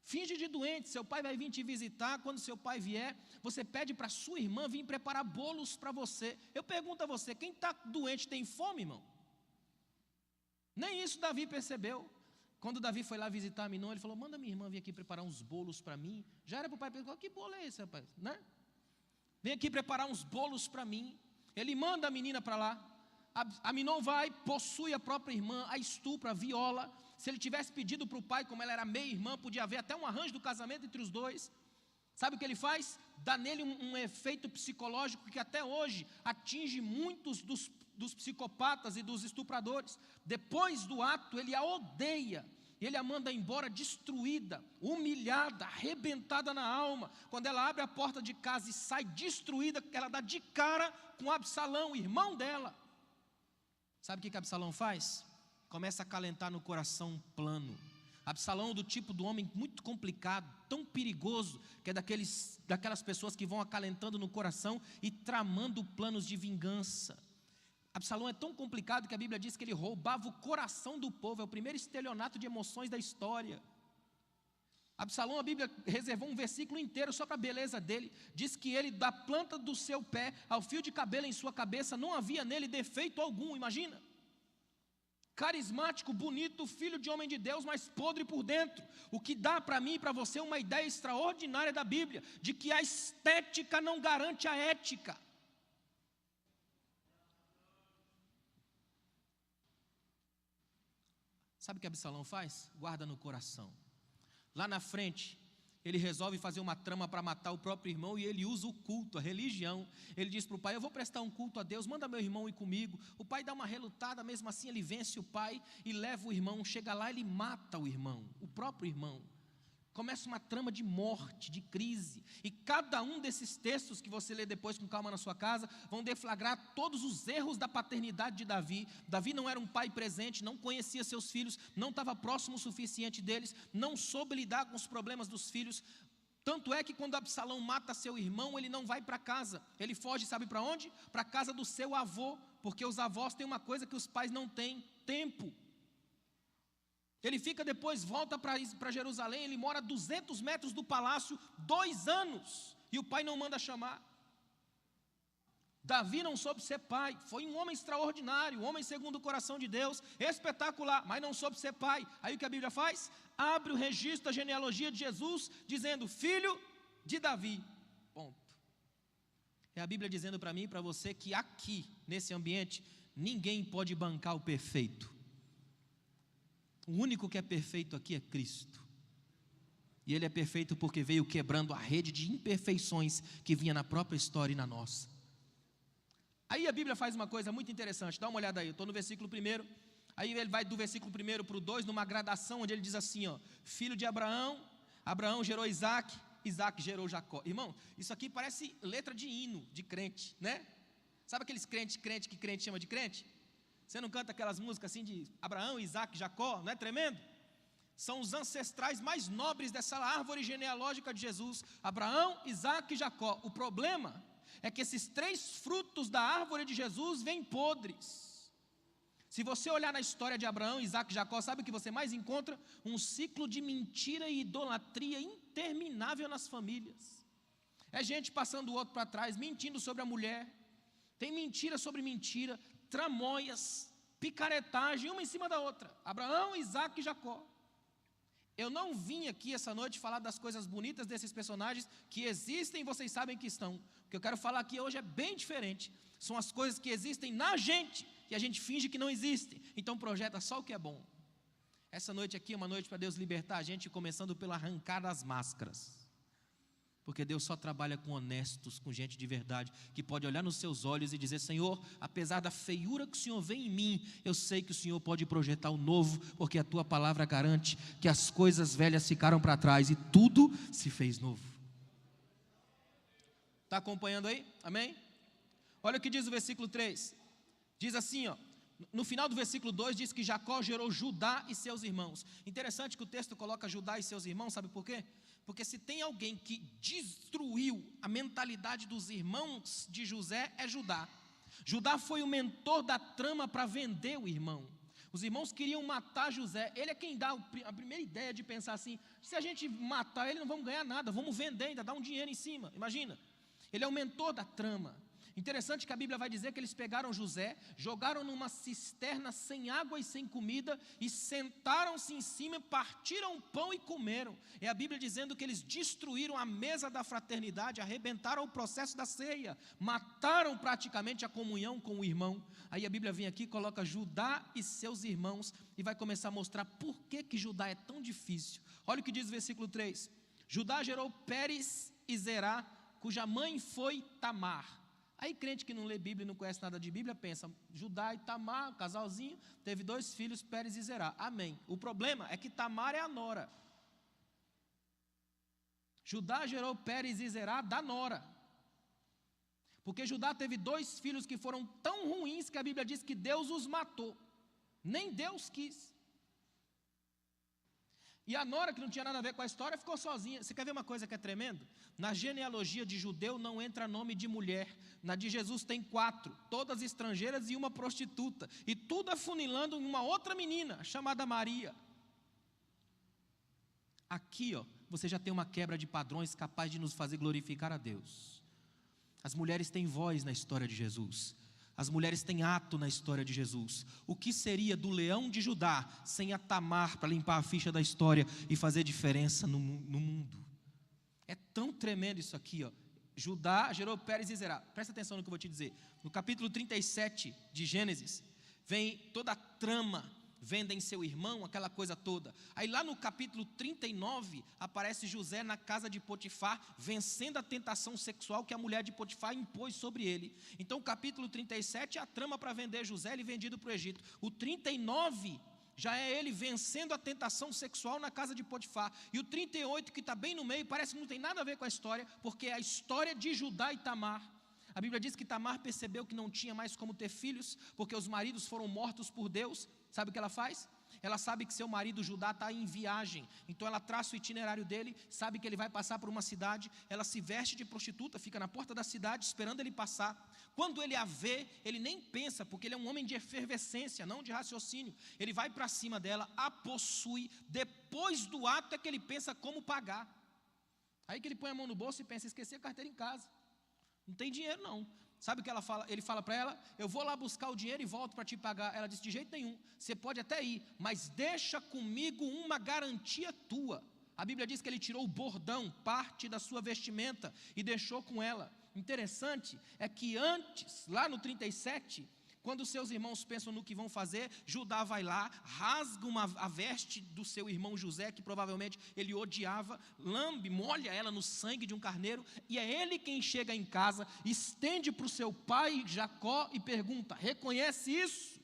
I: Finge de doente, seu pai vai vir te visitar. Quando seu pai vier, você pede para sua irmã vir preparar bolos para você. Eu pergunto a você, quem está doente tem fome, irmão? Nem isso Davi percebeu. Quando Davi foi lá visitar Aminon, ele falou, manda minha irmã vir aqui preparar uns bolos para mim. Já era para o pai perguntar, que bolo é esse, rapaz? Né? Vem aqui preparar uns bolos para mim. Ele manda a menina para lá. Aminon vai, possui a própria irmã, a estupra, a viola. Se ele tivesse pedido para o pai, como ela era meia-irmã, podia haver até um arranjo do casamento entre os dois. Sabe o que ele faz? Dá nele um efeito psicológico que até hoje atinge muitos dos psicopatas e dos estupradores. Depois do ato, ele a odeia. Ele a manda embora destruída, humilhada, arrebentada na alma. Quando ela abre a porta de casa e sai destruída, ela dá de cara com Absalão, irmão dela. Sabe o que Absalão faz? Começa a acalentar no coração um plano. Absalão, do tipo do homem muito complicado, tão perigoso, que é daquelas pessoas que vão acalentando no coração e tramando planos de vingança. Absalão é tão complicado que a Bíblia diz que ele roubava o coração do povo, é o primeiro estelionato de emoções da história. Absalão, a Bíblia reservou um versículo inteiro só para a beleza dele. Diz que ele, da planta do seu pé ao fio de cabelo em sua cabeça, não havia nele defeito algum, imagina. Carismático, bonito, filho de homem de Deus, mas podre por dentro. O que dá para mim e para você uma ideia extraordinária da Bíblia, de que a estética não garante a ética. Sabe o que Absalão faz? Guarda no coração. Lá na frente, ele resolve fazer uma trama para matar o próprio irmão, e ele usa o culto, a religião. Ele diz para o pai: eu vou prestar um culto a Deus, manda meu irmão ir comigo. O pai dá uma relutada, mesmo assim ele vence o pai e leva o irmão. Chega lá, ele mata o irmão, o próprio irmão. Começa uma trama de morte, de crise. E cada um desses textos que você lê depois com calma na sua casa vão deflagrar todos os erros da paternidade de Davi. Davi não era um pai presente, não conhecia seus filhos, não estava próximo o suficiente deles, não soube lidar com os problemas dos filhos. Tanto é que quando Absalão mata seu irmão, ele não vai para casa. Ele foge, sabe para onde? Para a casa do seu avô, porque os avós têm uma coisa que os pais não têm: tempo. Ele fica depois, volta para Jerusalém, ele mora a 200 metros do palácio, 2 anos, e o pai não manda chamar. Davi não soube ser pai, foi um homem extraordinário, um homem segundo o coração de Deus, espetacular, mas não soube ser pai. Aí o que a Bíblia faz? Abre o registro da genealogia de Jesus, dizendo: filho de Davi, ponto. É a Bíblia dizendo para mim e para você que aqui, nesse ambiente, ninguém pode bancar o perfeito. O único que é perfeito aqui é Cristo. E Ele é perfeito porque veio quebrando a rede de imperfeições que vinha na própria história e na nossa. Aí a Bíblia faz uma coisa muito interessante, dá uma olhada aí, eu estou no versículo 1, aí ele vai do versículo 1 para o 2, numa gradação, onde ele diz assim, ó: filho de Abraão, Abraão gerou Isaac, Isaac gerou Jacó. Irmão, isso aqui parece letra de hino, de crente, né? Sabe aqueles crente que crente chama de crente? Você não canta aquelas músicas assim de Abraão, Isaac, Jacó, não é tremendo? São os ancestrais mais nobres dessa árvore genealógica de Jesus: Abraão, Isaac e Jacó. O problema é que esses 3 frutos da árvore de Jesus vêm podres. Se você olhar na história de Abraão, Isaac e Jacó, sabe o que você mais encontra? Um ciclo de mentira e idolatria interminável nas famílias. É gente passando o outro para trás, mentindo sobre a mulher. Tem mentira sobre mentira, tramóias, picaretagem, uma em cima da outra. Abraão, Isaac e Jacó. Eu não vim aqui essa noite falar das coisas bonitas desses personagens que existem e vocês sabem que estão. O que eu quero falar aqui hoje é bem diferente. São as coisas que existem na gente e a gente finge que não existem. Então projeta só o que é bom. Essa noite aqui é uma noite para Deus libertar a gente, começando pelo arrancar das máscaras. Porque Deus só trabalha com honestos, com gente de verdade, que pode olhar nos seus olhos e dizer: Senhor, apesar da feiura que o Senhor vê em mim, eu sei que o Senhor pode projetar o novo, porque a Tua palavra garante que as coisas velhas ficaram para trás e tudo se fez novo. Está acompanhando aí? Amém? Olha o que diz o versículo 3. Diz assim, ó. No final do versículo 2 diz que Jacó gerou Judá e seus irmãos. Interessante que o texto coloca Judá e seus irmãos, sabe por quê? Porque se tem alguém que destruiu a mentalidade dos irmãos de José, é Judá. Judá foi o mentor da trama para vender o irmão. Os irmãos queriam matar José. Ele é quem dá a primeira ideia de pensar assim: se a gente matar ele, não vamos ganhar nada, vamos vender ainda, dar um dinheiro em cima. Imagina, ele é o mentor da trama. Interessante que a Bíblia vai dizer que eles pegaram José, jogaram numa cisterna sem água e sem comida, e sentaram-se em cima, partiram pão e comeram. É a Bíblia dizendo que eles destruíram a mesa da fraternidade, arrebentaram o processo da ceia, mataram praticamente a comunhão com o irmão. Aí a Bíblia vem aqui, coloca Judá e seus irmãos, e vai começar a mostrar por que Judá é tão difícil. Olha o que diz o versículo 3. Judá gerou Pérez e Zerá, cuja mãe foi Tamar. Aí crente que não lê Bíblia e não conhece nada de Bíblia pensa: Judá e Tamar, casalzinho, teve 2 filhos, Pérez e Zerá. Amém. O problema é que Tamar é a nora. Judá gerou Pérez e Zerá da nora. Porque Judá teve 2 filhos que foram tão ruins que a Bíblia diz que Deus os matou. Nem Deus quis. E a nora, que não tinha nada a ver com a história, ficou sozinha. Você quer ver uma coisa que é tremendo? Na genealogia de judeu não entra nome de mulher. Na de Jesus tem 4, todas estrangeiras e uma prostituta. E tudo afunilando em uma outra menina, chamada Maria. Aqui, ó, você já tem uma quebra de padrões capaz de nos fazer glorificar a Deus. As mulheres têm voz na história de Jesus. As mulheres têm ato na história de Jesus. O que seria do leão de Judá sem a Tamar para limpar a ficha da história e fazer diferença no mundo? É tão tremendo isso aqui, ó. Judá gerou Pérez e Zerá. Presta atenção no que eu vou te dizer. No capítulo 37 de Gênesis, vem toda a trama, vendem seu irmão, aquela coisa toda. Aí lá no capítulo 39, aparece José na casa de Potifar, vencendo a tentação sexual que a mulher de Potifar impôs sobre ele. Então o capítulo 37 é a trama para vender José, ele vendido para o Egito. O 39 já é ele vencendo a tentação sexual na casa de Potifar. E o 38, que está bem no meio, parece que não tem nada a ver com a história, porque é a história de Judá e Tamar. A Bíblia diz que Tamar percebeu que não tinha mais como ter filhos, porque os maridos foram mortos por Deus. Sabe o que ela faz? Ela sabe que seu marido Judá está em viagem, então ela traça o itinerário dele, sabe que ele vai passar por uma cidade, ela se veste de prostituta, fica na porta da cidade esperando ele passar. Quando ele a vê, ele nem pensa, porque ele é um homem de efervescência, não de raciocínio. Ele vai para cima dela, a possui, depois do ato é que ele pensa como pagar. Aí que ele põe a mão no bolso e pensa, esqueci a carteira em casa, não tem dinheiro não. Sabe o que ela fala? Ele fala para ela, eu vou lá buscar o dinheiro e volto para te pagar. Ela disse, de jeito nenhum, você pode até ir, mas deixa comigo uma garantia tua. A Bíblia diz que ele tirou o bordão, parte da sua vestimenta, e deixou com ela. Interessante é que antes, lá no 37, quando seus irmãos pensam no que vão fazer, Judá vai lá, rasga a veste do seu irmão José, que provavelmente ele odiava, lambe, molha ela no sangue de um carneiro, e é ele quem chega em casa, estende para o seu pai Jacó e pergunta, reconhece isso?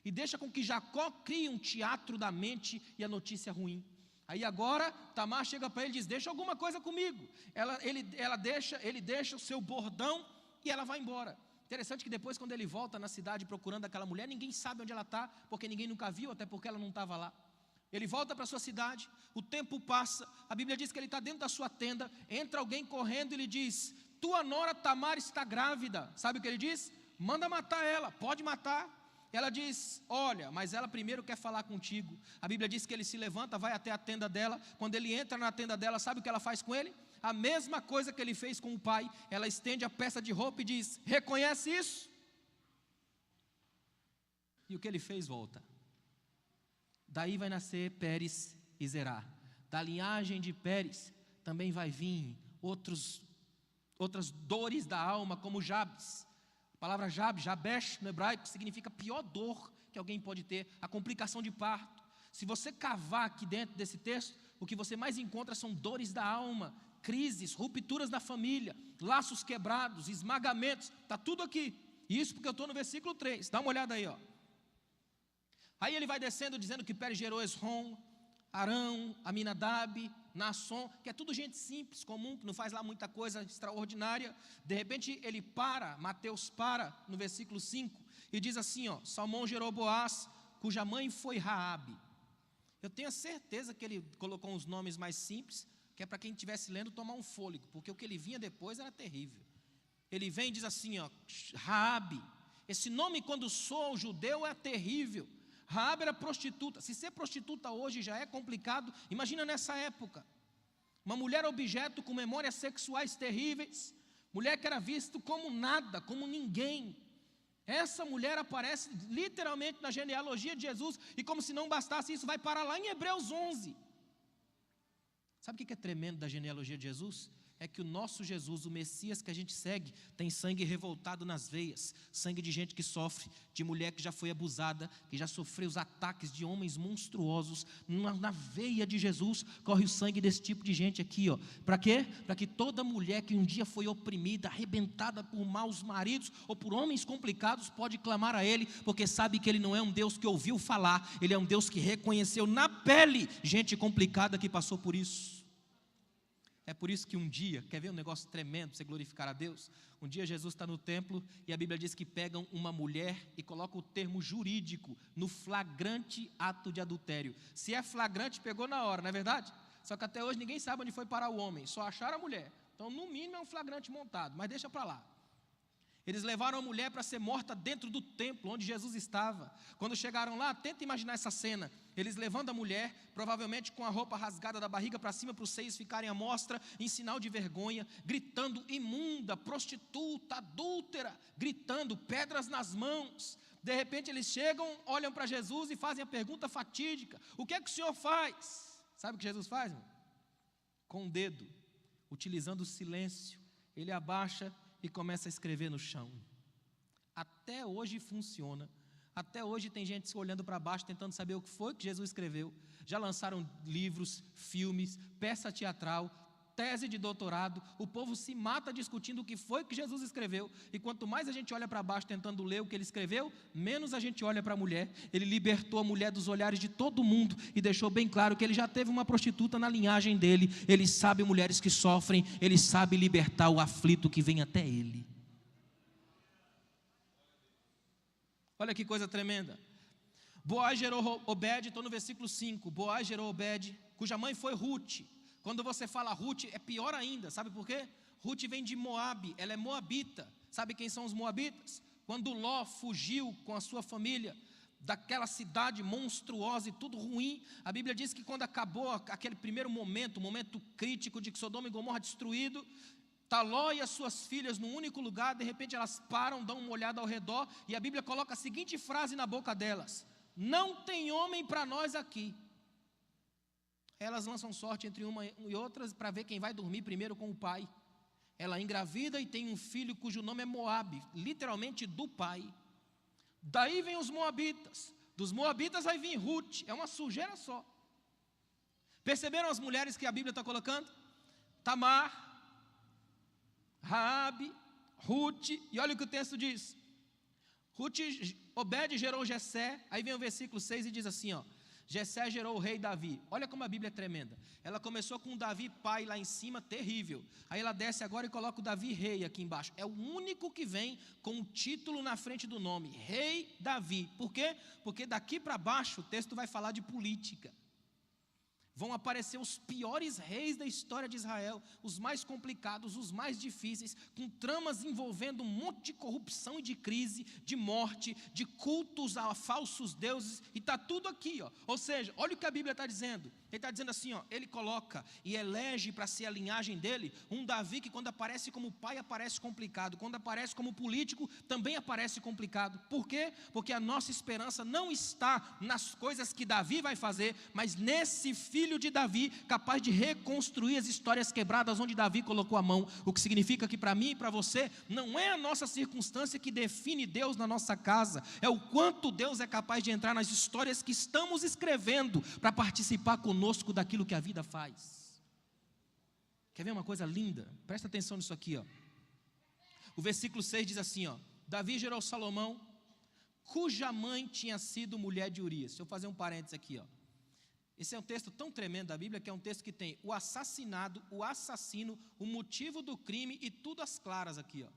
I: E deixa com que Jacó crie um teatro da mente e a notícia ruim. Aí agora, Tamar chega para ele e diz, deixa alguma coisa comigo. Ele deixa o seu bordão e ela vai embora. Interessante que depois, quando ele volta na cidade procurando aquela mulher, ninguém sabe onde ela está, porque ninguém nunca viu, até porque ela não estava lá. Ele volta para a sua cidade, o tempo passa, a Bíblia diz que ele está dentro da sua tenda, entra alguém correndo e lhe diz, tua nora Tamar está grávida. Sabe o que ele diz? Manda matar ela, pode matar. Ela diz, olha, mas ela primeiro quer falar contigo. A Bíblia diz que ele se levanta, vai até a tenda dela, quando ele entra na tenda dela, sabe o que ela faz com ele? A mesma coisa que ele fez com o pai, ela estende a peça de roupa e diz, reconhece isso? E o que ele fez volta. Daí vai nascer Pérez e Zerá. Da linhagem de Pérez também vai vir outras dores da alma, como Jabes. A palavra Jabesh no hebraico significa pior dor que alguém pode ter, a complicação de parto. Se você cavar aqui dentro desse texto, o que você mais encontra são dores da alma, crises, rupturas na família, laços quebrados, esmagamentos, está tudo aqui. E isso porque eu estou no versículo 3, dá uma olhada aí, ó. Aí ele vai descendo dizendo que Pérez gerou Esrom, Arão, Aminadab, Naasson, que é tudo gente simples, comum, que não faz lá muita coisa extraordinária. De repente ele para, Mateus para, no versículo 5, e diz assim, ó, Salmão gerou Boaz, cuja mãe foi Raabe. Eu tenho a certeza que ele colocou uns nomes mais simples, que é para quem estivesse lendo tomar um fôlego, porque o que ele vinha depois era terrível. Ele vem e diz assim, ó, Raabe. Esse nome, quando soa judeu, é terrível. Raabe era prostituta. Se ser prostituta hoje já é complicado, imagina nessa época. Uma mulher objeto com memórias sexuais terríveis, mulher que era vista como nada, como ninguém. Essa mulher aparece literalmente na genealogia de Jesus, e como se não bastasse isso, vai parar lá em Hebreus 11. Sabe o que é tremendo da genealogia de Jesus? É que o nosso Jesus, o Messias que a gente segue, tem sangue revoltado nas veias, sangue de gente que sofre, de mulher que já foi abusada, que já sofreu os ataques de homens monstruosos. Na veia de Jesus corre o sangue desse tipo de gente aqui, ó. Para quê? Para que toda mulher que um dia foi oprimida, arrebentada por maus maridos ou por homens complicados, pode clamar a Ele, porque sabe que Ele não é um Deus que ouviu falar, Ele é um Deus que reconheceu na pele gente complicada que passou por isso. É por isso que um dia, quer ver um negócio tremendo para você glorificar a Deus? Um dia Jesus está no templo e a Bíblia diz que pegam uma mulher e colocam o termo jurídico no flagrante ato de adultério. Se é flagrante, pegou na hora, não é verdade? Só que até hoje ninguém sabe onde foi parar o homem, só acharam a mulher. Então, no mínimo, é um flagrante montado, mas deixa para lá. Eles levaram a mulher para ser morta dentro do templo, onde Jesus estava. Quando chegaram lá, tenta imaginar essa cena. Eles levando a mulher, provavelmente com a roupa rasgada da barriga para cima, para os seios ficarem à mostra, em sinal de vergonha, gritando: imunda, prostituta, adúltera, gritando, pedras nas mãos. De repente eles chegam, olham para Jesus e fazem a pergunta fatídica: o que é que o Senhor faz? Sabe o que Jesus faz, irmão? Com o dedo, utilizando o silêncio, ele abaixa e começa a escrever no chão. Até hoje funciona. Até hoje tem gente olhando para baixo, tentando saber o que foi que Jesus escreveu. Já lançaram livros, filmes, peça teatral, tese de doutorado. O povo se mata discutindo o que foi que Jesus escreveu. E quanto mais a gente olha para baixo tentando ler o que ele escreveu, menos a gente olha para a mulher. Ele libertou a mulher dos olhares de todo mundo e deixou bem claro que ele já teve uma prostituta na linhagem dele. Ele sabe mulheres que sofrem, ele sabe libertar o aflito que vem até ele. Olha que coisa tremenda. Boaz gerou Obed, estou no versículo 5. Boaz gerou Obed, cuja mãe foi Ruth. Quando você fala Ruth, é pior ainda, sabe por quê? Ruth vem de Moabe, ela é moabita. Sabe quem são os moabitas? Quando Ló fugiu com a sua família daquela cidade monstruosa e tudo ruim, a Bíblia diz que quando acabou aquele primeiro momento, o momento crítico de que Sodoma e Gomorra destruído, está Ló e as suas filhas num único lugar. De repente elas param, dão uma olhada ao redor, e a Bíblia coloca a seguinte frase na boca delas: não tem homem para nós aqui. Elas lançam sorte entre uma e outras para ver quem vai dormir primeiro com o pai. Ela engravida e tem um filho cujo nome é Moabe, literalmente do pai. Daí vem os moabitas. Dos moabitas vai vir Ruth, é uma sujeira só. Perceberam as mulheres que a Bíblia está colocando? Tamar, Raabe, Ruth, e olha o que o texto diz. Obed gerou Jessé, aí vem o versículo 6 e diz assim, ó: Jessé gerou o rei Davi. Olha como a Bíblia é tremenda. Ela começou com Davi pai lá em cima, terrível. Aí ela desce agora e coloca o Davi rei aqui embaixo. É o único que vem com o título na frente do nome, Rei Davi. Por quê? Porque daqui para baixo o texto vai falar de política. Vão aparecer os piores reis da história de Israel, os mais complicados, os mais difíceis, com tramas envolvendo um monte de corrupção e de crise, de morte, de cultos a falsos deuses, e está tudo aqui, ó. Ou seja, olha o que a Bíblia está dizendo. Ele está dizendo assim, ó, ele coloca e elege para ser a linhagem dele um Davi que quando aparece como pai aparece complicado, quando aparece como político também aparece complicado. Por quê? Porque a nossa esperança não está nas coisas que Davi vai fazer, mas nesse filho de Davi, capaz de reconstruir as histórias quebradas onde Davi colocou a mão. O que significa que para mim e para você, não é a nossa circunstância que define Deus na nossa casa, é o quanto Deus é capaz de entrar nas histórias que estamos escrevendo para participar conosco daquilo que a vida faz. Quer ver uma coisa linda? Presta atenção nisso aqui, ó. O versículo 6 diz assim, ó: Davi gerou Salomão, cuja mãe tinha sido mulher de Urias. Deixa eu fazer um parênteses aqui, ó. Esse é um texto tão tremendo da Bíblia, que é um texto que tem o assassinado, o assassino, o motivo do crime e tudo às claras aqui, ó.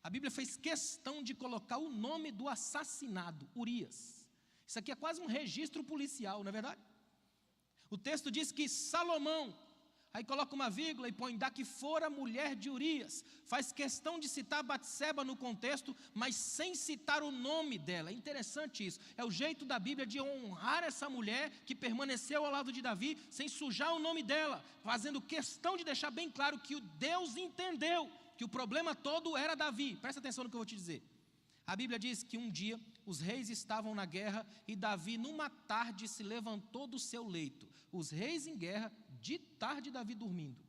I: A Bíblia fez questão de colocar o nome do assassinado, Urias. Isso aqui é quase um registro policial, não é verdade? O texto diz que Salomão, aí coloca uma vírgula e põe da que fora mulher de Urias. Faz questão de citar Batseba no contexto, mas sem citar o nome dela. É interessante isso. É o jeito da Bíblia de honrar essa mulher que permaneceu ao lado de Davi, sem sujar o nome dela, fazendo questão de deixar bem claro que o Deus entendeu que o problema todo era Davi. Presta atenção no que eu vou te dizer. A Bíblia diz que um dia os reis estavam na guerra e Davi numa tarde se levantou do seu leito. Os reis em guerra, de tarde Davi dormindo.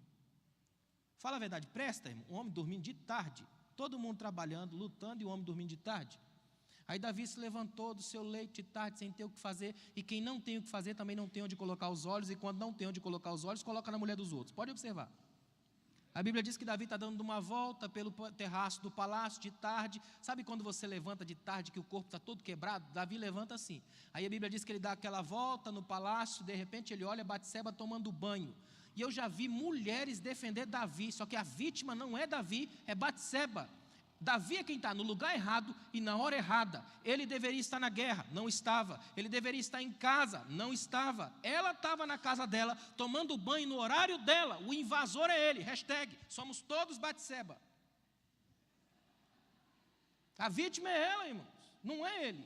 I: Fala a verdade, presta, irmão, o homem dormindo de tarde, todo mundo trabalhando, lutando e o homem dormindo de tarde. Aí Davi se levantou do seu leito de tarde sem ter o que fazer, e quem não tem o que fazer também não tem onde colocar os olhos, e quando não tem onde colocar os olhos, coloca na mulher dos outros. Pode observar. A Bíblia diz que Davi está dando uma volta pelo terraço do palácio de tarde. Sabe quando você levanta de tarde que o corpo está todo quebrado? Davi levanta assim. Aí a Bíblia diz que ele dá aquela volta no palácio, de repente ele olha Batseba tomando banho. E eu já vi mulheres defender Davi, só que a vítima não é Davi, é Batseba. Davi é quem está no lugar errado e na hora errada. Ele deveria estar na guerra, não estava. Ele deveria estar em casa, não estava. Ela estava na casa dela, tomando banho no horário dela. O invasor é ele, hashtag, somos todos Batseba. A vítima é ela, irmãos, não é ele.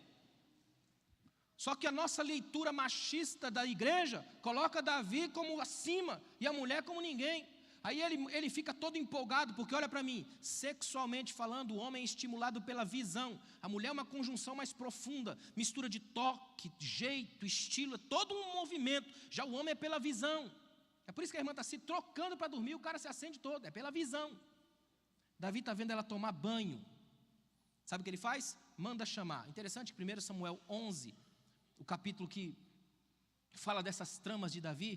I: Só que a nossa leitura machista da igreja coloca Davi como acima e a mulher como ninguém. Aí ele fica todo empolgado, porque olha para mim, sexualmente falando, o homem é estimulado pela visão. A mulher é uma conjunção mais profunda, mistura de toque, jeito, estilo, todo um movimento. Já o homem é pela visão. É por isso que a irmã está se trocando para dormir, o cara se acende todo, é pela visão. Davi está vendo ela tomar banho. Sabe o que ele faz? Manda chamar. Interessante que 1 Samuel 11, o capítulo que fala dessas tramas de Davi,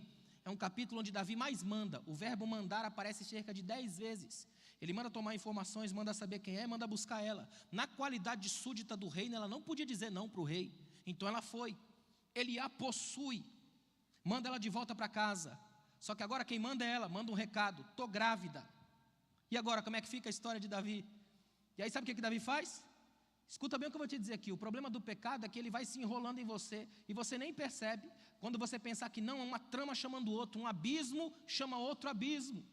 I: é um capítulo onde Davi mais manda. O verbo mandar aparece cerca de 10 vezes. Ele manda tomar informações, manda saber quem é, manda buscar ela. Na qualidade de súdita do reino, ela não podia dizer não para o rei. Então ela foi. Ele a possui. Manda ela de volta para casa. Só que agora quem manda é ela, manda um recado. Estou grávida. E agora, como é que fica a história de Davi? E aí sabe o que Davi faz? Escuta bem o que eu vou te dizer aqui. O problema do pecado é que ele vai se enrolando em você e você nem percebe. Quando você pensar que não, é uma trama chamando outro, um abismo chama outro abismo.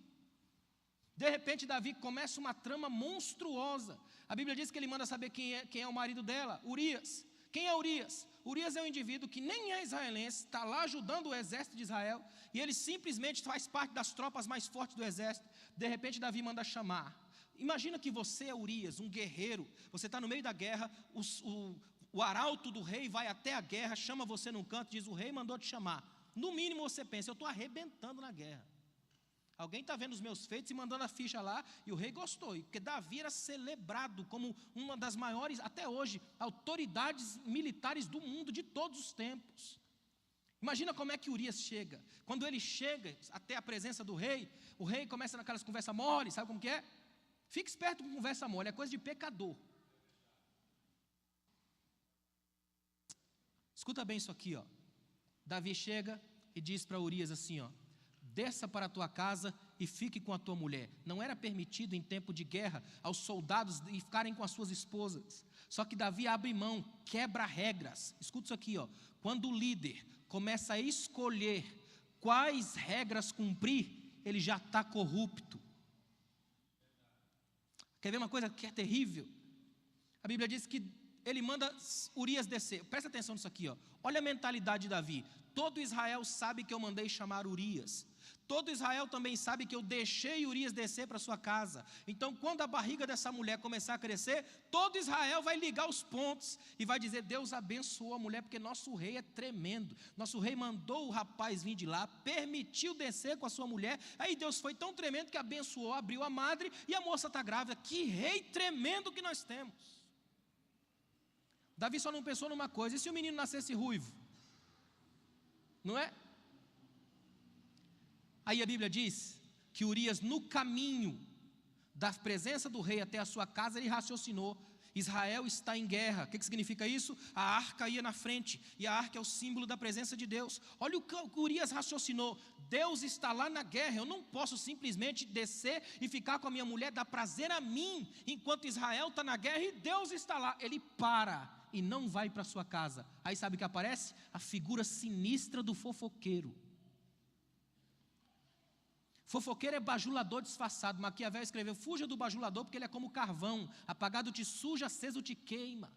I: De repente Davi começa uma trama monstruosa. A Bíblia diz que ele manda saber quem é o marido dela, Urias. Quem é Urias? Urias é um indivíduo que nem é israelense, está lá ajudando o exército de Israel, e ele simplesmente faz parte das tropas mais fortes do exército. De repente Davi manda chamar. Imagina que você é Urias, um guerreiro, você está no meio da guerra, o arauto do rei vai até a guerra, chama você num canto, diz: o rei mandou te chamar. No mínimo você pensa: eu estou arrebentando na guerra. Alguém está vendo os meus feitos e mandando a ficha lá, e o rei gostou, porque Davi era celebrado como uma das maiores, até hoje, autoridades militares do mundo, de todos os tempos. Imagina como é que Urias chega. Quando ele chega até a presença do rei, o rei começa naquelas conversas mole, sabe como que é? Fique esperto com conversa mole, é coisa de pecador. Escuta bem isso aqui, ó. Davi chega e diz para Urias assim, ó: desça para a tua casa e fique com a tua mulher. Não era permitido em tempo de guerra aos soldados ficarem com as suas esposas. Só que Davi abre mão, quebra regras. Escuta isso aqui, ó. Quando o líder começa a escolher quais regras cumprir, ele já está corrupto. Quer ver uma coisa que é terrível? A Bíblia diz que ele manda Urias descer. Presta atenção nisso aqui, ó. Olha a mentalidade de Davi. Todo Israel sabe que eu mandei chamar Urias. Todo Israel também sabe que eu deixei Urias descer para sua casa. Então, quando a barriga dessa mulher começar a crescer, todo Israel vai ligar os pontos e vai dizer: Deus abençoou a mulher, porque nosso rei é tremendo. Nosso rei mandou o rapaz vir de lá, permitiu descer com a sua mulher. Aí Deus foi tão tremendo que abençoou, abriu a madre e a moça está grávida. Que rei tremendo que nós temos. Davi só não pensou numa coisa: e se o menino nascesse ruivo? Não é? Aí a Bíblia diz que Urias, no caminho da presença do rei até a sua casa, ele raciocinou: Israel está em guerra. O que significa isso? A arca ia na frente, e a arca é o símbolo da presença de Deus. Olha o que Urias raciocinou: Deus está lá na guerra, eu não posso simplesmente descer e ficar com a minha mulher, dar prazer a mim, enquanto Israel está na guerra e Deus está lá. Ele para e não vai para sua casa. Aí sabe o que aparece? A figura sinistra do fofoqueiro. Fofoqueiro é bajulador disfarçado. Maquiavel escreveu: fuja do bajulador, porque ele é como carvão, apagado te suja, aceso te queima.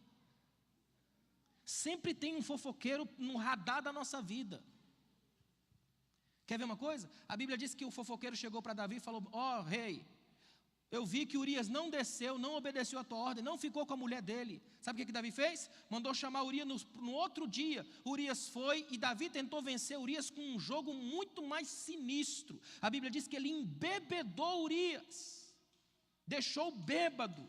I: Sempre tem um fofoqueiro no radar da nossa vida. Quer ver uma coisa? A Bíblia diz que o fofoqueiro chegou para Davi e falou: ó rei, eu vi que Urias não desceu, não obedeceu a tua ordem, não ficou com a mulher dele. Sabe o que Davi fez? Mandou chamar Urias no outro dia. Urias foi e Davi tentou vencer Urias com um jogo muito mais sinistro. A Bíblia diz que ele embebedou Urias, deixou bêbado.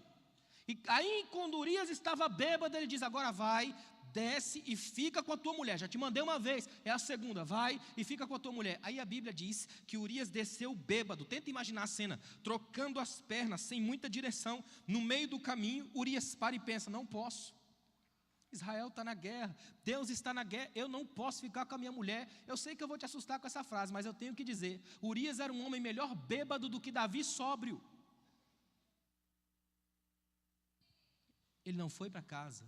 I: E aí, quando Urias estava bêbado, ele diz: agora vai, desce e fica com a tua mulher. Já te mandei uma vez, é a segunda, vai e fica com a tua mulher. Aí a Bíblia diz que Urias desceu bêbado. Tenta imaginar a cena, trocando as pernas, sem muita direção. No meio do caminho, Urias para e pensa: não posso. Israel está na guerra, Deus está na guerra, eu não posso ficar com a minha mulher. Eu sei que eu vou te assustar com essa frase, mas eu tenho que dizer: Urias era um homem melhor bêbado do que Davi sóbrio. Ele não foi para casa.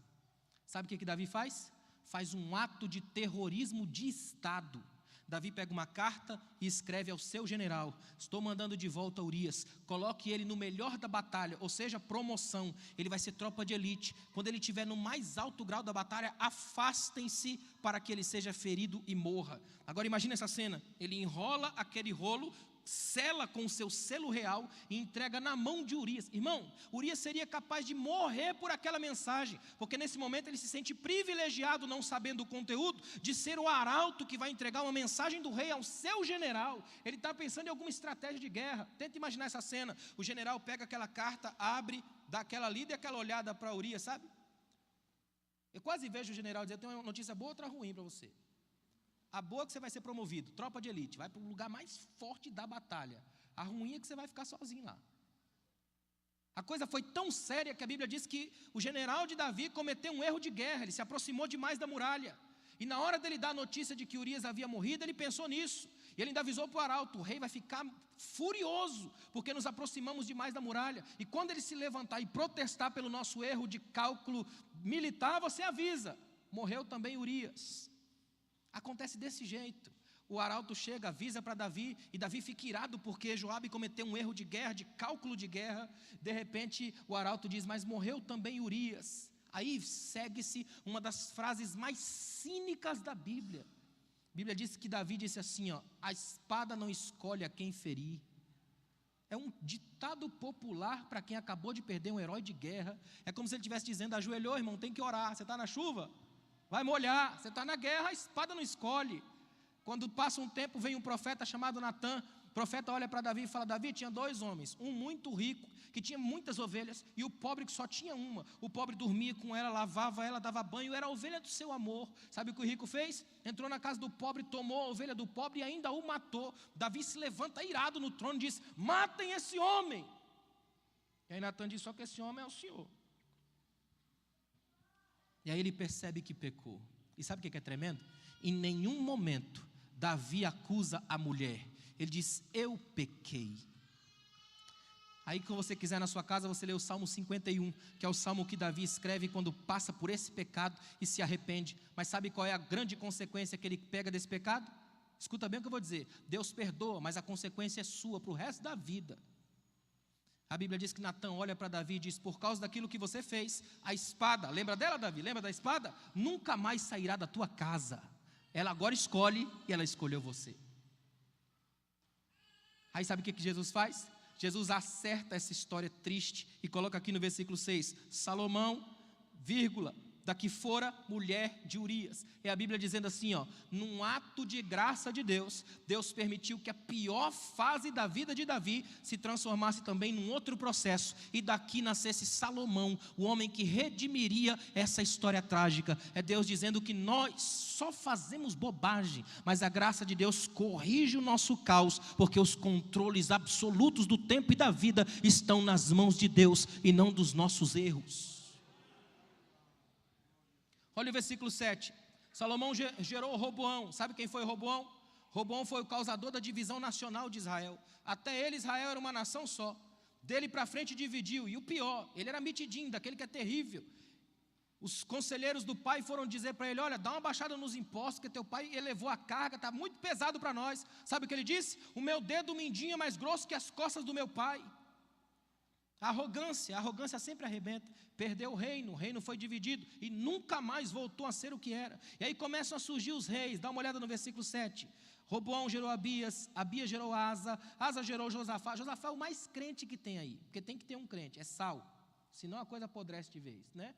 I: Sabe o que Davi faz? Faz um ato de terrorismo de Estado. Davi pega uma carta e escreve ao seu general: estou mandando de volta Urias, coloque ele no melhor da batalha, ou seja, promoção, ele vai ser tropa de elite. Quando ele estiver no mais alto grau da batalha, afastem-se para que ele seja ferido e morra. Agora imagina essa cena, ele enrola aquele rolo, sela com o seu selo real e entrega na mão de Urias. Irmão, Urias seria capaz de morrer por aquela mensagem, porque nesse momento ele se sente privilegiado, não sabendo o conteúdo, de ser o arauto que vai entregar uma mensagem do rei ao seu general. Ele está pensando em alguma estratégia de guerra. Tenta imaginar essa cena, o general pega aquela carta, abre, dá aquela lida e aquela olhada para Urias, sabe? Eu quase vejo o general dizer: tem uma notícia boa ou outra ruim para você. A boa é que você vai ser promovido, tropa de elite, vai para o lugar mais forte da batalha. A ruim é que você vai ficar sozinho lá. A coisa foi tão séria que a Bíblia diz que o general de Davi cometeu um erro de guerra, ele se aproximou demais da muralha. E na hora dele dar a notícia de que Urias havia morrido, ele pensou nisso. E ele ainda avisou para o arauto: o rei vai ficar furioso, porque nos aproximamos demais da muralha. E quando ele se levantar e protestar pelo nosso erro de cálculo militar, você avisa: morreu também Urias. Acontece desse jeito. O arauto chega, avisa para Davi, e Davi fica irado porque Joabe cometeu um erro de guerra, de cálculo de guerra. De repente o arauto diz: mas morreu também Urias. Aí segue-se uma das frases mais cínicas da Bíblia. A Bíblia diz que Davi disse assim, ó: a espada não escolhe a quem ferir. É um ditado popular para quem acabou de perder um herói de guerra. É como se ele estivesse dizendo: ajoelhou, irmão, tem que orar. Você está na chuva? Vai molhar. Você está na guerra, a espada não escolhe. Quando passa um tempo, vem um profeta chamado Natã. O profeta olha para Davi e fala: Davi, tinha 2 homens, um muito rico, que tinha muitas ovelhas, e o pobre que só tinha uma. O pobre dormia com ela, lavava ela, dava banho, era a ovelha do seu amor. Sabe o que o rico fez? Entrou na casa do pobre, tomou a ovelha do pobre e ainda o matou. Davi se levanta irado no trono e diz: matem esse homem. E aí Natã diz: só que esse homem é o Senhor. E aí ele percebe que pecou. E sabe o que é tremendo? Em nenhum momento Davi acusa a mulher. Ele diz: eu pequei. Aí, quando você quiser na sua casa, você lê o Salmo 51, que é o salmo que Davi escreve quando passa por esse pecado e se arrepende. Mas sabe qual é a grande consequência que ele pega desse pecado? Escuta bem o que eu vou dizer: Deus perdoa, mas a consequência é sua para o resto da vida. A Bíblia diz que Natã olha para Davi e diz: por causa daquilo que você fez, a espada, lembra dela, Davi? Lembra da espada? Nunca mais sairá da tua casa. Ela agora escolhe, e ela escolheu você. Aí sabe o que Jesus faz? Jesus acerta essa história triste e coloca aqui no versículo 6: Salomão, vírgula, da que fora mulher de Urias. É a Bíblia dizendo assim, ó: num ato de graça de Deus, Deus permitiu que a pior fase da vida de Davi se transformasse também num outro processo, e daqui nascesse Salomão, o homem que redimiria essa história trágica. É Deus dizendo que nós só fazemos bobagem, mas a graça de Deus corrige o nosso caos, porque os controles absolutos do tempo e da vida estão nas mãos de Deus e não dos nossos erros. Olha o versículo 7. Salomão gerou Roboão. Sabe quem foi Roboão? Roboão foi o causador da divisão nacional de Israel. Até ele, Israel era uma nação só. Dele para frente dividiu. E o pior, ele era mitidinho, daquele que é terrível. Os conselheiros do pai foram dizer para ele: olha, dá uma baixada nos impostos, porque teu pai elevou a carga, está muito pesado para nós. Sabe o que ele disse? O meu dedo mindinho é mais grosso que as costas do meu pai. A arrogância sempre arrebenta. Perdeu o reino foi dividido e nunca mais voltou a ser o que era. E aí começam a surgir os reis. Dá uma olhada no versículo 7. Roboão gerou Abias, Abias gerou Asa, Asa gerou Josafá. Josafá é o mais crente que tem aí, porque tem que ter um crente, é sal, senão a coisa apodrece de vez, né?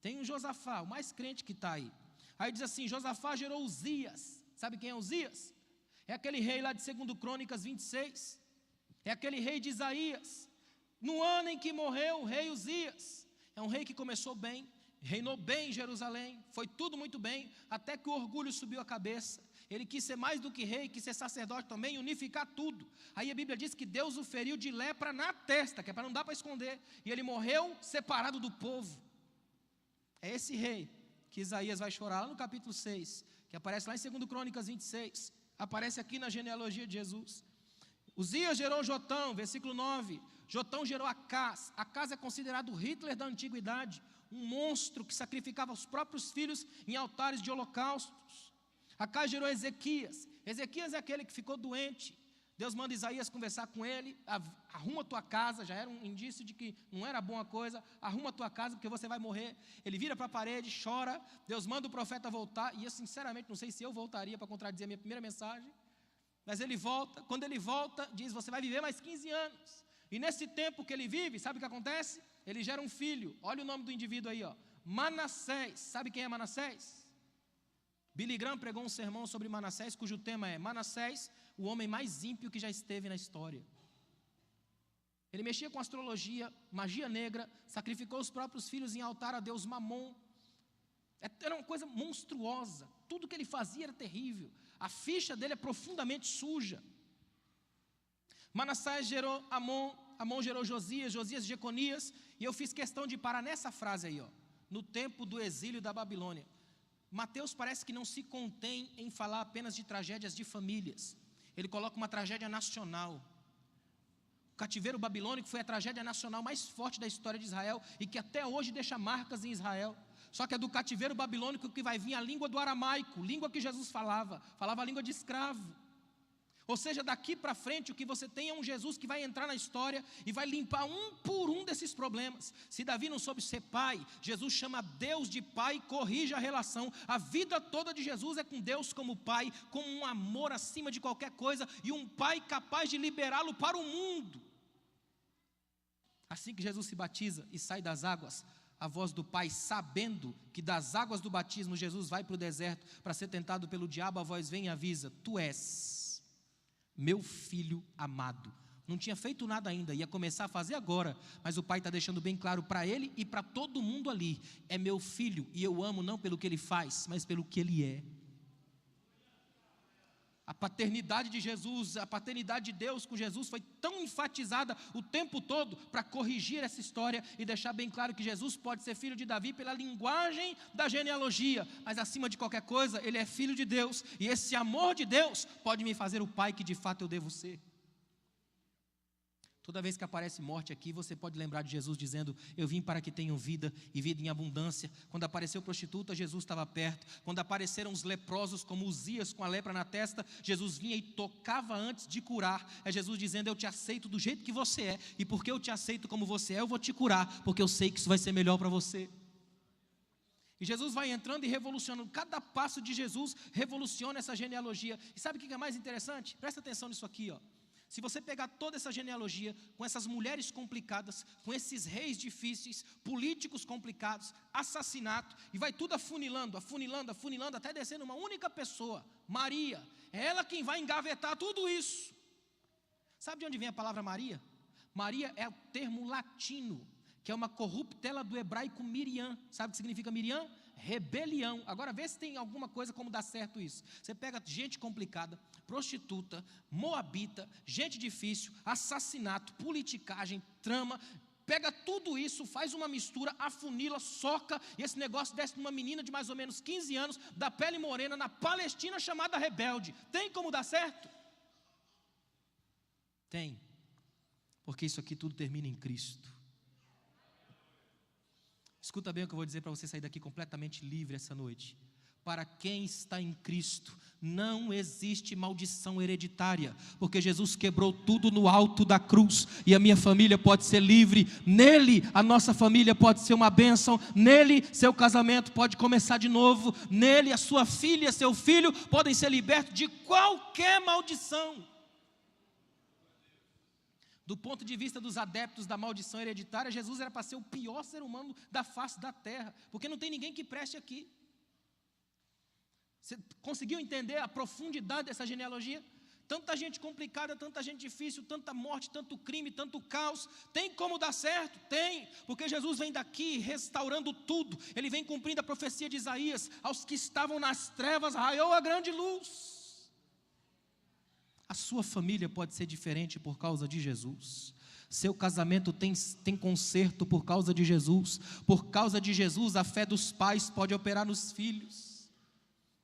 I: Tem um Josafá, o mais crente que está aí. Aí diz assim: Josafá gerou Uzias. Sabe quem é Uzias? É aquele rei lá de 2 Crônicas 26. É aquele rei de Isaías. No ano em que morreu o rei Uzias. É um rei que começou bem, reinou bem em Jerusalém, foi tudo muito bem, até que o orgulho subiu a cabeça. Ele quis ser mais do que rei, quis ser sacerdote também, unificar tudo. Aí a Bíblia diz que Deus o feriu de lepra na testa, que é para não dar para esconder, e ele morreu separado do povo. É esse rei que Isaías vai chorar lá no capítulo 6, que aparece lá em 2 Crônicas 26, aparece aqui na genealogia de Jesus. Uzias gerou Jotão, versículo 9. Jotão gerou Acás. Acás é considerado o Hitler da antiguidade, um monstro que sacrificava os próprios filhos em altares de holocaustos. Acás gerou Ezequias. Ezequias é aquele que ficou doente. Deus manda Isaías conversar com ele, arruma a tua casa, já era um indício de que não era boa coisa, arruma a tua casa porque você vai morrer. Ele vira para a parede, chora, Deus manda o profeta voltar, e eu sinceramente não sei se eu voltaria para contradizer a minha primeira mensagem, mas ele volta, quando ele volta, diz, você vai viver mais 15 anos, e nesse tempo que ele vive, sabe o que acontece? Ele gera um filho, olha o nome do indivíduo aí, ó, Manassés. Sabe quem é Manassés? Billy Graham pregou um sermão sobre Manassés, cujo tema é Manassés, o homem mais ímpio que já esteve na história. Ele mexia com astrologia, magia negra, sacrificou os próprios filhos em altar a Deus Mamon. Era uma coisa monstruosa, tudo que ele fazia era terrível. A ficha dele é profundamente suja. Manassés gerou Amon, Amon gerou Josias, Josias Jeconias, e eu fiz questão de parar nessa frase aí, ó, no tempo do exílio da Babilônia. Mateus parece que não se contém em falar apenas de tragédias de famílias. Ele coloca uma tragédia nacional. O cativeiro babilônico foi a tragédia nacional mais forte da história de Israel e que até hoje deixa marcas em Israel. Só que é do cativeiro babilônico que vai vir a língua do aramaico, língua que Jesus falava a língua de escravo. Ou seja, daqui para frente o que você tem é um Jesus que vai entrar na história e vai limpar um por um desses problemas. Se Davi não soube ser pai, Jesus chama Deus de pai e corrige a relação. A vida toda de Jesus é com Deus como pai, com um amor acima de qualquer coisa e um pai capaz de liberá-lo para o mundo. Assim que Jesus se batiza e sai das águas, a voz do Pai, sabendo que das águas do batismo Jesus vai para o deserto para ser tentado pelo diabo, a voz vem e avisa, tu és meu filho amado. Não tinha feito nada ainda, ia começar a fazer agora, mas o pai está deixando bem claro para ele e para todo mundo ali, é meu filho e eu amo não pelo que ele faz, mas pelo que ele é. A paternidade de Jesus, a paternidade de Deus com Jesus foi tão enfatizada o tempo todo para corrigir essa história e deixar bem claro que Jesus pode ser filho de Davi pela linguagem da genealogia, mas acima de qualquer coisa, ele é filho de Deus e esse amor de Deus pode me fazer o pai que de fato eu devo ser. Toda vez que aparece morte aqui, você pode lembrar de Jesus dizendo, eu vim para que tenham vida e vida em abundância. Quando apareceu prostituta, Jesus estava perto. Quando apareceram os leprosos como Uzias com a lepra na testa, Jesus vinha e tocava antes de curar. É Jesus dizendo, eu te aceito do jeito que você é, e porque eu te aceito como você é, eu vou te curar, porque eu sei que isso vai ser melhor para você. E Jesus vai entrando e revolucionando, cada passo de Jesus revoluciona essa genealogia. E sabe o que é mais interessante? Presta atenção nisso aqui, ó. Se você pegar toda essa genealogia, com essas mulheres complicadas, com esses reis difíceis, políticos complicados, assassinato, e vai tudo afunilando, afunilando, afunilando, até descer numa única pessoa, Maria. É ela quem vai engavetar tudo isso. Sabe de onde vem a palavra Maria? Maria é o termo latino, que é uma corruptela do hebraico Miriam. Sabe o que significa Miriam? Rebelião. Agora vê se tem alguma coisa como dar certo isso. Você pega gente complicada, prostituta, moabita, gente difícil, assassinato, politicagem, trama, pega tudo isso, faz uma mistura, afunila, soca, e esse negócio desce numa menina de mais ou menos 15 anos, da pele morena, na Palestina, chamada rebelde. Tem como dar certo? Tem. Porque isso aqui tudo termina em Cristo. Escuta bem o que eu vou dizer para você sair daqui completamente livre essa noite. Para quem está em Cristo, não existe maldição hereditária, porque Jesus quebrou tudo no alto da cruz, e a minha família pode ser livre, nele a nossa família pode ser uma bênção, nele seu casamento pode começar de novo, nele a sua filha, seu filho podem ser libertos de qualquer maldição. Do ponto de vista dos adeptos da maldição hereditária, Jesus era para ser o pior ser humano da face da terra, porque não tem ninguém que preste aqui. Você conseguiu entender a profundidade dessa genealogia? Tanta gente complicada, tanta gente difícil, tanta morte, tanto crime, tanto caos. Tem como dar certo? Tem, porque Jesus vem daqui restaurando tudo. Ele vem cumprindo a profecia de Isaías. Aos que estavam nas trevas raiou a grande luz. A sua família pode ser diferente por causa de Jesus. Seu casamento tem conserto por causa de Jesus. Por causa de Jesus, a fé dos pais pode operar nos filhos.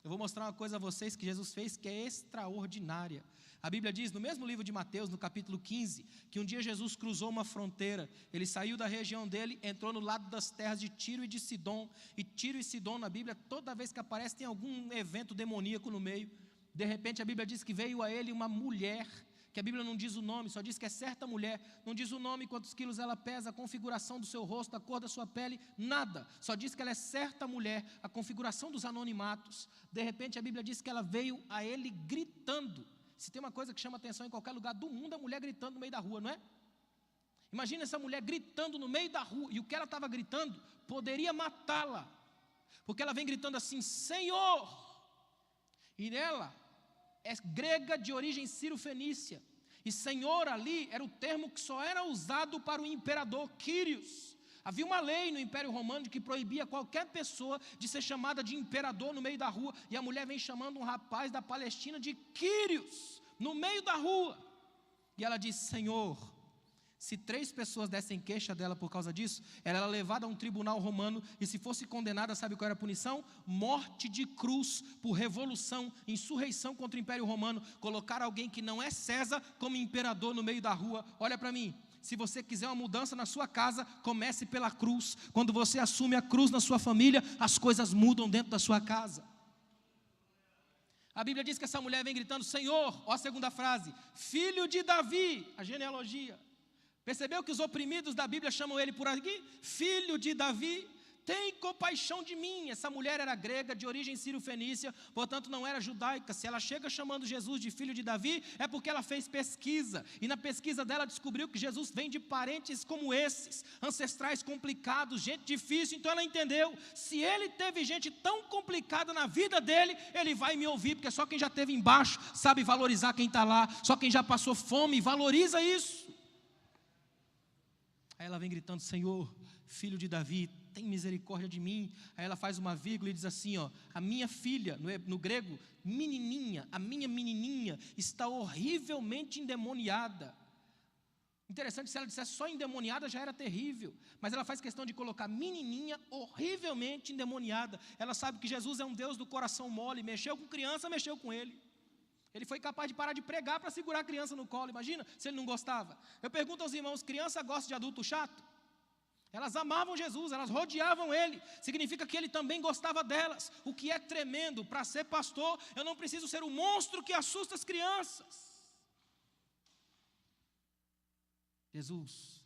I: Eu vou mostrar uma coisa a vocês que Jesus fez que é extraordinária. A Bíblia diz, no mesmo livro de Mateus, no capítulo 15, que um dia Jesus cruzou uma fronteira. Ele saiu da região dele, entrou no lado das terras de Tiro e de Sidom. E Tiro e Sidom na Bíblia, toda vez que aparece, tem algum evento demoníaco no meio. De repente a Bíblia diz que veio a ele uma mulher, que a Bíblia não diz o nome, só diz que é certa mulher, não diz o nome, quantos quilos ela pesa, a configuração do seu rosto, a cor da sua pele, nada, só diz que ela é certa mulher, a configuração dos anonimatos. De repente a Bíblia diz que ela veio a ele gritando. Se tem uma coisa que chama atenção em qualquer lugar do mundo, é a mulher gritando no meio da rua, não é? Imagina essa mulher gritando no meio da rua, e o que ela estava gritando poderia matá-la, porque ela vem gritando assim, Senhor, e ela é grega de origem sírio-fenícia, e Senhor ali era o termo que só era usado para o imperador, Quírios. Havia uma lei no Império Romano que proibia qualquer pessoa de ser chamada de imperador no meio da rua, e a mulher vem chamando um rapaz da Palestina de Quírios, no meio da rua, e ela diz, Senhor, se 3 pessoas dessem queixa dela por causa disso, ela era levada a um tribunal romano, e se fosse condenada, sabe qual era a punição? Morte de cruz, por revolução, insurreição contra o Império Romano, colocar alguém que não é César como imperador no meio da rua. Olha para mim, se você quiser uma mudança na sua casa, comece pela cruz. Quando você assume a cruz na sua família, as coisas mudam dentro da sua casa. A Bíblia diz que essa mulher vem gritando, Senhor, ó a segunda frase, filho de Davi, a genealogia. Percebeu que os oprimidos da Bíblia chamam ele por aqui? Filho de Davi, tem compaixão de mim. Essa mulher era grega, de origem sírio-fenícia, portanto não era judaica. Se ela chega chamando Jesus de filho de Davi, é porque ela fez pesquisa, e na pesquisa dela descobriu que Jesus vem de parentes como esses, ancestrais complicados, gente difícil. Então ela entendeu, se ele teve gente tão complicada na vida dele, ele vai me ouvir, porque só quem já esteve embaixo sabe valorizar quem está lá, só quem já passou fome valoriza isso. Aí ela vem gritando, Senhor, filho de Davi, tem misericórdia de mim. Aí ela faz uma vírgula e diz assim, ó, a minha filha, no grego, menininha, a minha menininha está horrivelmente endemoniada. Interessante, se ela dissesse só endemoniada já era terrível, mas ela faz questão de colocar menininha horrivelmente endemoniada. Ela sabe que Jesus é um Deus do coração mole, mexeu com criança, mexeu com ele. Ele foi capaz de parar de pregar para segurar a criança no colo. Imagina se ele não gostava. Eu pergunto aos irmãos, criança gosta de adulto chato? Elas amavam Jesus, elas rodeavam ele. Significa que ele também gostava delas. O que é tremendo, para ser pastor, eu não preciso ser o monstro que assusta as crianças. Jesus,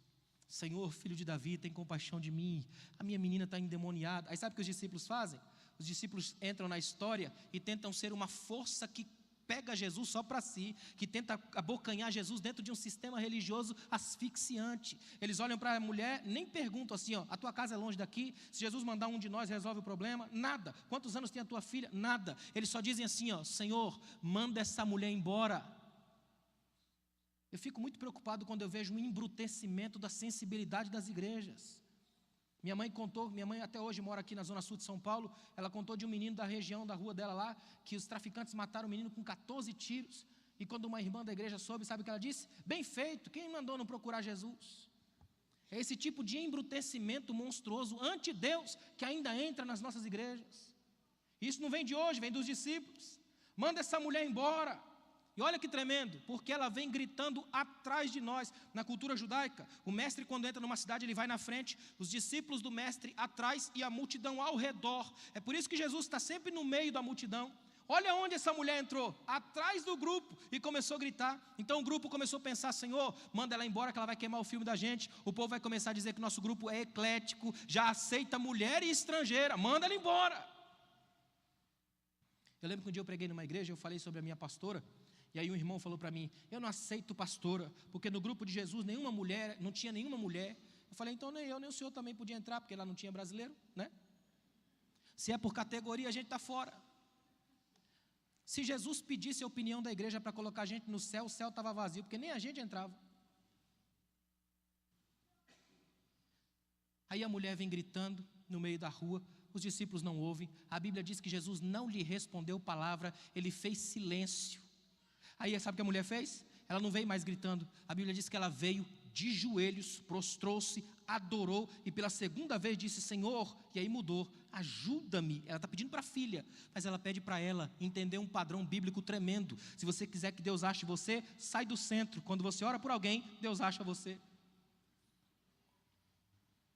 I: Senhor, filho de Davi, tem compaixão de mim. A minha menina está endemoniada. Aí sabe o que os discípulos fazem? Os discípulos entram na história e tentam ser uma força que pega Jesus só para si, que tenta abocanhar Jesus dentro de um sistema religioso asfixiante. Eles olham para a mulher, nem perguntam assim, ó, a tua casa é longe daqui, se Jesus mandar um de nós resolve o problema? Nada. Quantos anos tem a tua filha? Nada. Eles só dizem assim, ó, Senhor, manda essa mulher embora. Eu fico muito preocupado quando eu vejo um embrutecimento da sensibilidade das igrejas. Minha mãe até hoje mora aqui na zona sul de São Paulo, ela contou de um menino da região, da rua dela lá, que os traficantes mataram o menino com 14 tiros, e quando uma irmã da igreja soube, sabe o que ela disse? Bem feito, quem mandou não procurar Jesus? É esse tipo de embrutecimento monstruoso, anti-Deus, que ainda entra nas nossas igrejas. Isso não vem de hoje, vem dos discípulos. Manda essa mulher embora. E olha que tremendo, porque ela vem gritando atrás de nós. Na cultura judaica, o mestre quando entra numa cidade, ele vai na frente, os discípulos do mestre atrás e a multidão ao redor. É por isso que Jesus está sempre no meio da multidão. Olha onde essa mulher entrou, atrás do grupo, e começou a gritar. Então o grupo começou a pensar, Senhor, manda ela embora que ela vai queimar o filme da gente. O povo vai começar a dizer que nosso grupo é eclético, já aceita mulher e estrangeira, manda ela embora. Eu lembro que um dia eu preguei numa igreja, eu falei sobre a minha pastora, e aí um irmão falou para mim, eu não aceito pastora, porque no grupo de Jesus não tinha nenhuma mulher. Eu falei, então nem eu, nem o senhor também podia entrar, porque lá não tinha brasileiro, né? Se é por categoria, a gente está fora. Se Jesus pedisse a opinião da igreja para colocar a gente no céu, o céu estava vazio, porque nem a gente entrava. Aí a mulher vem gritando no meio da rua, os discípulos não ouvem. A Bíblia diz que Jesus não lhe respondeu palavra, ele fez silêncio. Aí sabe o que a mulher fez? Ela não veio mais gritando. A Bíblia diz que ela veio de joelhos, prostrou-se, adorou e pela segunda vez disse, Senhor, e aí mudou, ajuda-me. Ela está pedindo para a filha, mas ela pede para ela entender um padrão bíblico tremendo. Se você quiser que Deus ache você, sai do centro. Quando você ora por alguém, Deus acha você.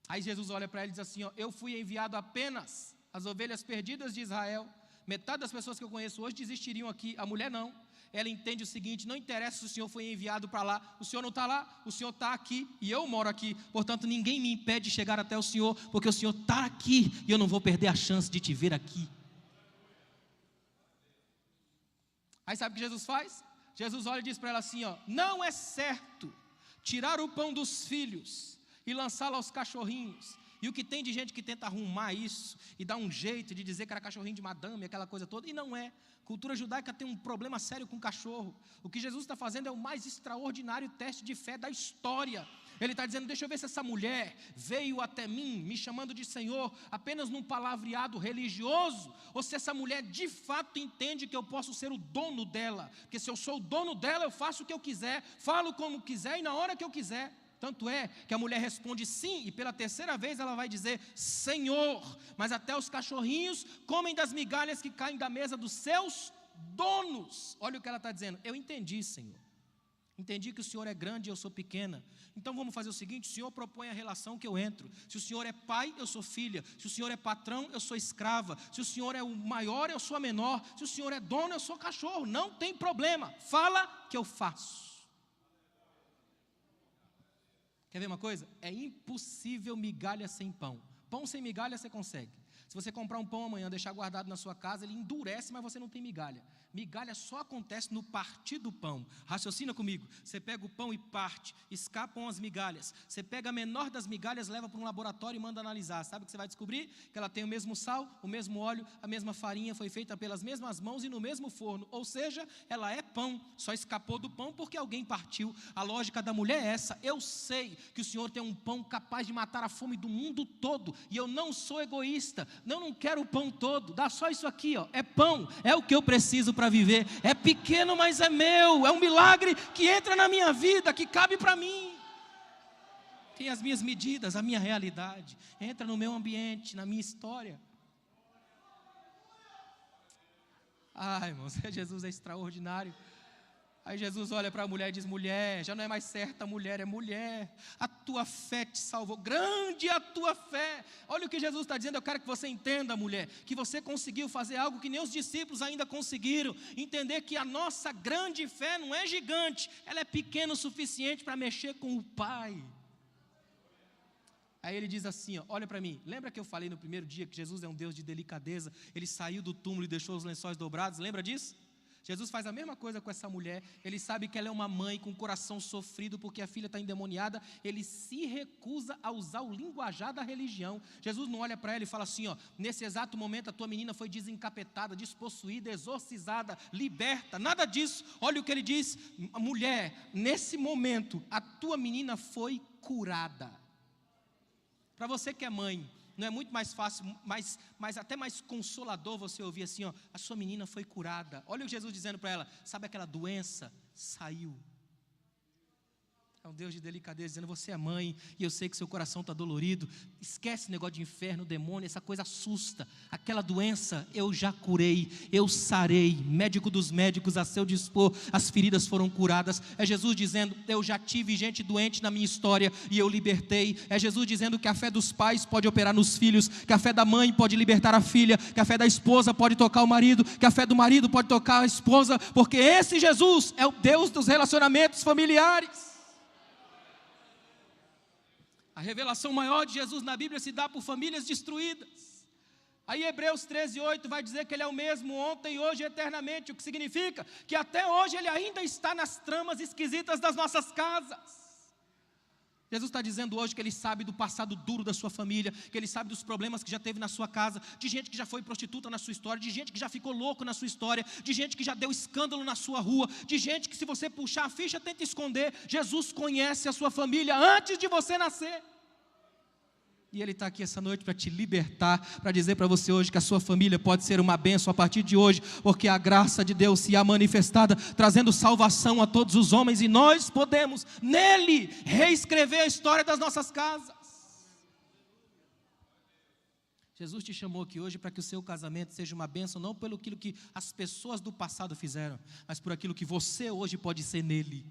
I: Aí Jesus olha para ela e diz assim, ó, eu fui enviado apenas às ovelhas perdidas de Israel. Metade das pessoas que eu conheço hoje desistiriam aqui. A mulher não. Ela entende o seguinte: não interessa se o Senhor foi enviado para lá, o Senhor não está lá, o Senhor está aqui e eu moro aqui, portanto ninguém me impede de chegar até o Senhor, porque o Senhor está aqui e eu não vou perder a chance de te ver aqui. Aí sabe o que Jesus faz? Jesus olha e diz para ela assim, ó: não é certo tirar o pão dos filhos e lançá-lo aos cachorrinhos. E o que tem de gente que tenta arrumar isso e dar um jeito de dizer que era cachorrinho de madame, aquela coisa toda, e não é. Cultura judaica tem um problema sério com cachorro. O que Jesus está fazendo é o mais extraordinário teste de fé da história. Ele está dizendo: deixa eu ver se essa mulher veio até mim, me chamando de Senhor, apenas num palavreado religioso, ou se essa mulher de fato entende que eu posso ser o dono dela. Porque se eu sou o dono dela, eu faço o que eu quiser, falo como quiser e na hora que eu quiser. Tanto é que a mulher responde sim, e pela terceira vez ela vai dizer: Senhor, mas até os cachorrinhos comem das migalhas que caem da mesa dos seus donos. Olha o que ela está dizendo: eu entendi, Senhor. Entendi que o Senhor é grande e eu sou pequena. Então vamos fazer o seguinte: o Senhor propõe a relação que eu entro. Se o Senhor é pai, eu sou filha. Se o Senhor é patrão, eu sou escrava. Se o Senhor é o maior, eu sou a menor. Se o Senhor é dono, eu sou cachorro. Não tem problema. Fala que eu faço. Quer ver uma coisa? É impossível migalha sem pão. Pão sem migalha você consegue. Se você comprar um pão amanhã, deixar guardado na sua casa, ele endurece, mas você não tem migalha. Migalha só acontece no partir do pão. Raciocina comigo. Você pega o pão e parte, escapam as migalhas. Você pega a menor das migalhas, leva para um laboratório e manda analisar. Sabe o que você vai descobrir? Que ela tem o mesmo sal, o mesmo óleo, a mesma farinha, foi feita pelas mesmas mãos e no mesmo forno. Ou seja, ela é pão, só escapou do pão porque alguém partiu. A lógica da mulher é essa: eu sei que o Senhor tem um pão capaz de matar a fome do mundo todo, e eu não sou egoísta, não quero o pão todo, dá só isso aqui, ó, é pão, é o que eu preciso para viver, é pequeno, mas é meu, é um milagre que entra na minha vida, que cabe para mim, tem as minhas medidas, a minha realidade, entra no meu ambiente, na minha história. Irmãos, Jesus é extraordinário. Aí Jesus olha para a mulher e diz: mulher, já não é mais certa mulher, é mulher, a tua fé te salvou, grande a tua fé. Olha o que Jesus está dizendo: eu quero que você entenda, mulher, que você conseguiu fazer algo que nem os discípulos ainda conseguiram, entender que a nossa grande fé não é gigante, ela é pequena o suficiente para mexer com o Pai. Aí ele diz assim, ó: olha para mim, lembra que eu falei no primeiro dia que Jesus é um Deus de delicadeza, ele saiu do túmulo e deixou os lençóis dobrados, lembra disso? Jesus faz a mesma coisa com essa mulher. Ele sabe que ela é uma mãe com o coração sofrido porque a filha está endemoniada. Ele se recusa a usar o linguajar da religião. Jesus não olha para ela e fala assim, ó: nesse exato momento a tua menina foi desencapetada, despossuída, exorcizada, liberta, nada disso. Olha o que ele diz: mulher, nesse momento a tua menina foi curada. Para você que é mãe, não é muito mais fácil, mas até mais consolador você ouvir assim, ó: a sua menina foi curada. Olha o Jesus dizendo para ela: sabe aquela doença? Saiu. É um Deus de delicadeza dizendo: você é mãe e eu sei que seu coração está dolorido. Esquece o negócio de inferno, demônio, essa coisa assusta. Aquela doença eu já curei, eu sarei. Médico dos médicos, a seu dispor, as feridas foram curadas. É Jesus dizendo: eu já tive gente doente na minha história e eu libertei. É Jesus dizendo que a fé dos pais pode operar nos filhos, que a fé da mãe pode libertar a filha, que a fé da esposa pode tocar o marido, que a fé do marido pode tocar a esposa, porque esse Jesus é o Deus dos relacionamentos familiares. A revelação maior de Jesus na Bíblia se dá por famílias destruídas. Aí Hebreus 13:8 vai dizer que Ele é o mesmo ontem, hoje e eternamente, o que significa que até hoje Ele ainda está nas tramas esquisitas das nossas casas. Jesus está dizendo hoje que Ele sabe do passado duro da sua família, que Ele sabe dos problemas que já teve na sua casa, de gente que já foi prostituta na sua história, de gente que já ficou louco na sua história, de gente que já deu escândalo na sua rua, de gente que, se você puxar a ficha, tenta esconder. Jesus conhece a sua família antes de você nascer. E Ele está aqui essa noite para te libertar, para dizer para você hoje que a sua família pode ser uma bênção a partir de hoje, porque a graça de Deus se há manifestada, trazendo salvação a todos os homens, e nós podemos, nele, reescrever a história das nossas casas. Jesus te chamou aqui hoje para que o seu casamento seja uma bênção, não pelo aquilo que as pessoas do passado fizeram, mas por aquilo que você hoje pode ser nele.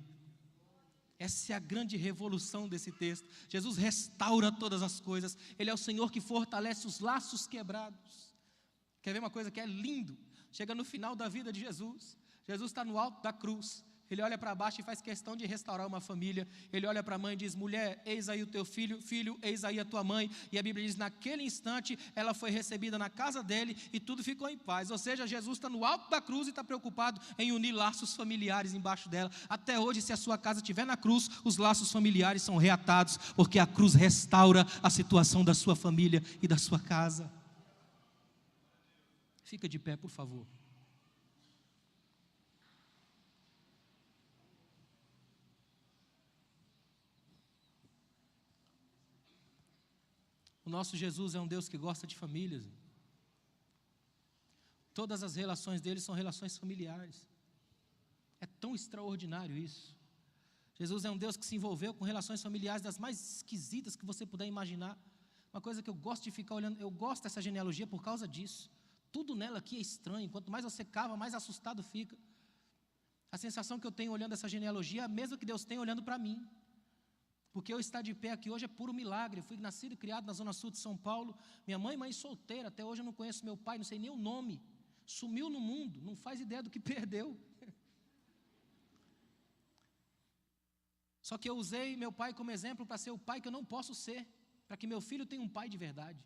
I: Essa é a grande revolução desse texto. Jesus restaura todas as coisas. Ele é o Senhor que fortalece os laços quebrados. Quer ver uma coisa que é lindo? Chega no final da vida de Jesus. Jesus está no alto da cruz. Ele olha para baixo e faz questão de restaurar uma família. Ele olha para a mãe e diz: mulher, eis aí o teu filho, filho, eis aí a tua mãe. E a Bíblia diz: naquele instante ela foi recebida na casa dele e tudo ficou em paz. Ou seja, Jesus está no alto da cruz e está preocupado em unir laços familiares embaixo dela. Até hoje, se a sua casa estiver na cruz, os laços familiares são reatados, porque a cruz restaura a situação da sua família e da sua casa. Fica de pé, por favor. O nosso Jesus é um Deus que gosta de famílias. Todas as relações dele são relações familiares. É tão extraordinário isso. Jesus é um Deus que se envolveu com relações familiares das mais esquisitas que você puder imaginar. Uma coisa que eu gosto de ficar olhando, eu gosto dessa genealogia por causa disso. Tudo nela aqui é estranho. Quanto mais você cava, mais assustado fica. A sensação que eu tenho olhando essa genealogia é a mesma que Deus tem olhando para mim. Porque eu estar de pé aqui hoje é puro milagre. Eu fui nascido e criado na zona sul de São Paulo. Minha mãe solteira, até hoje eu não conheço meu pai, não sei nem o nome. Sumiu no mundo, não faz ideia do que perdeu. Só que eu usei meu pai como exemplo para ser o pai que eu não posso ser, para que meu filho tenha um pai de verdade.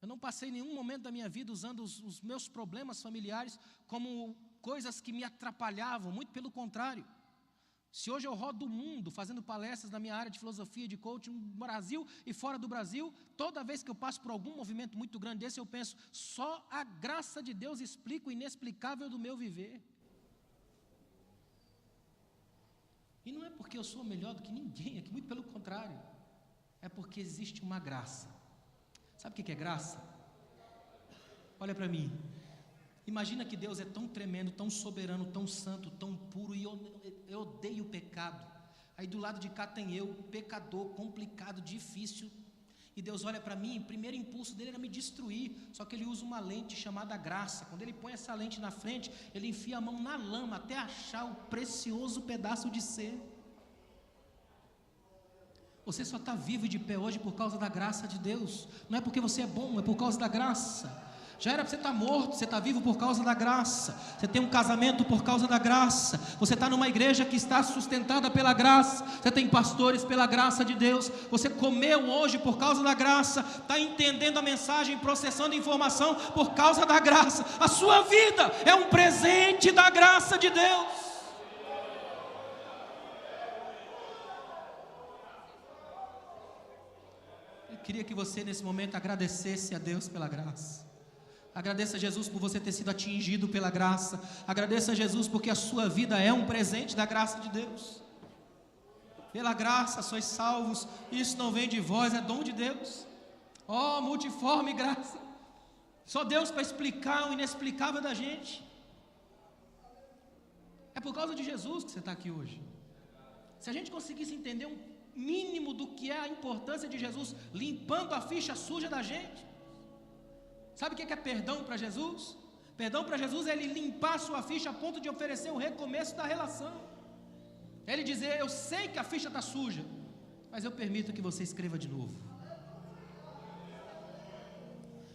I: Eu não passei nenhum momento da minha vida usando os meus problemas familiares como coisas que me atrapalhavam, muito pelo contrário. Se hoje eu rodo o mundo fazendo palestras na minha área de filosofia, de coaching, no Brasil e fora do Brasil, toda vez que eu passo por algum movimento muito grande desse, eu penso: só a graça de Deus explica o inexplicável do meu viver. E não é porque eu sou melhor do que ninguém, é que muito pelo contrário. É porque existe uma graça. Sabe o que é graça? Olha para mim. Imagina que Deus é tão tremendo, tão soberano, tão santo, tão puro, e eu odeio o pecado. Aí do lado de cá tem eu, pecador, complicado, difícil. E Deus olha para mim, o primeiro impulso dele era me destruir. Só que ele usa uma lente chamada graça. Quando ele põe essa lente na frente, ele enfia a mão na lama até achar o precioso pedaço de ser. Você só está vivo e de pé hoje por causa da graça de Deus. Não é porque você é bom, é por causa da graça. Já era para você estar morto, você está vivo por causa da graça. Você tem um casamento por causa da graça. Você está numa igreja que está sustentada pela graça. Você tem pastores pela graça de Deus. Você comeu hoje por causa da graça. Está entendendo a mensagem, processando a informação por causa da graça. A sua vida é um presente da graça de Deus. Eu queria que você nesse momento agradecesse a Deus pela graça. Agradeça a Jesus por você ter sido atingido pela graça. Agradeça a Jesus porque a sua vida é um presente da graça de Deus. Pela graça sois salvos. Isso não vem de vós, é dom de Deus. Oh, multiforme graça. Só Deus para explicar o inexplicável da gente. É por causa de Jesus que você está aqui hoje. Se a gente conseguisse entender um mínimo do que é a importância de Jesus limpando a ficha suja da gente. Sabe o que é perdão para Jesus? Perdão para Jesus é ele limpar a sua ficha a ponto de oferecer o recomeço da relação. É ele dizer: eu sei que a ficha está suja, mas eu permito que você escreva de novo.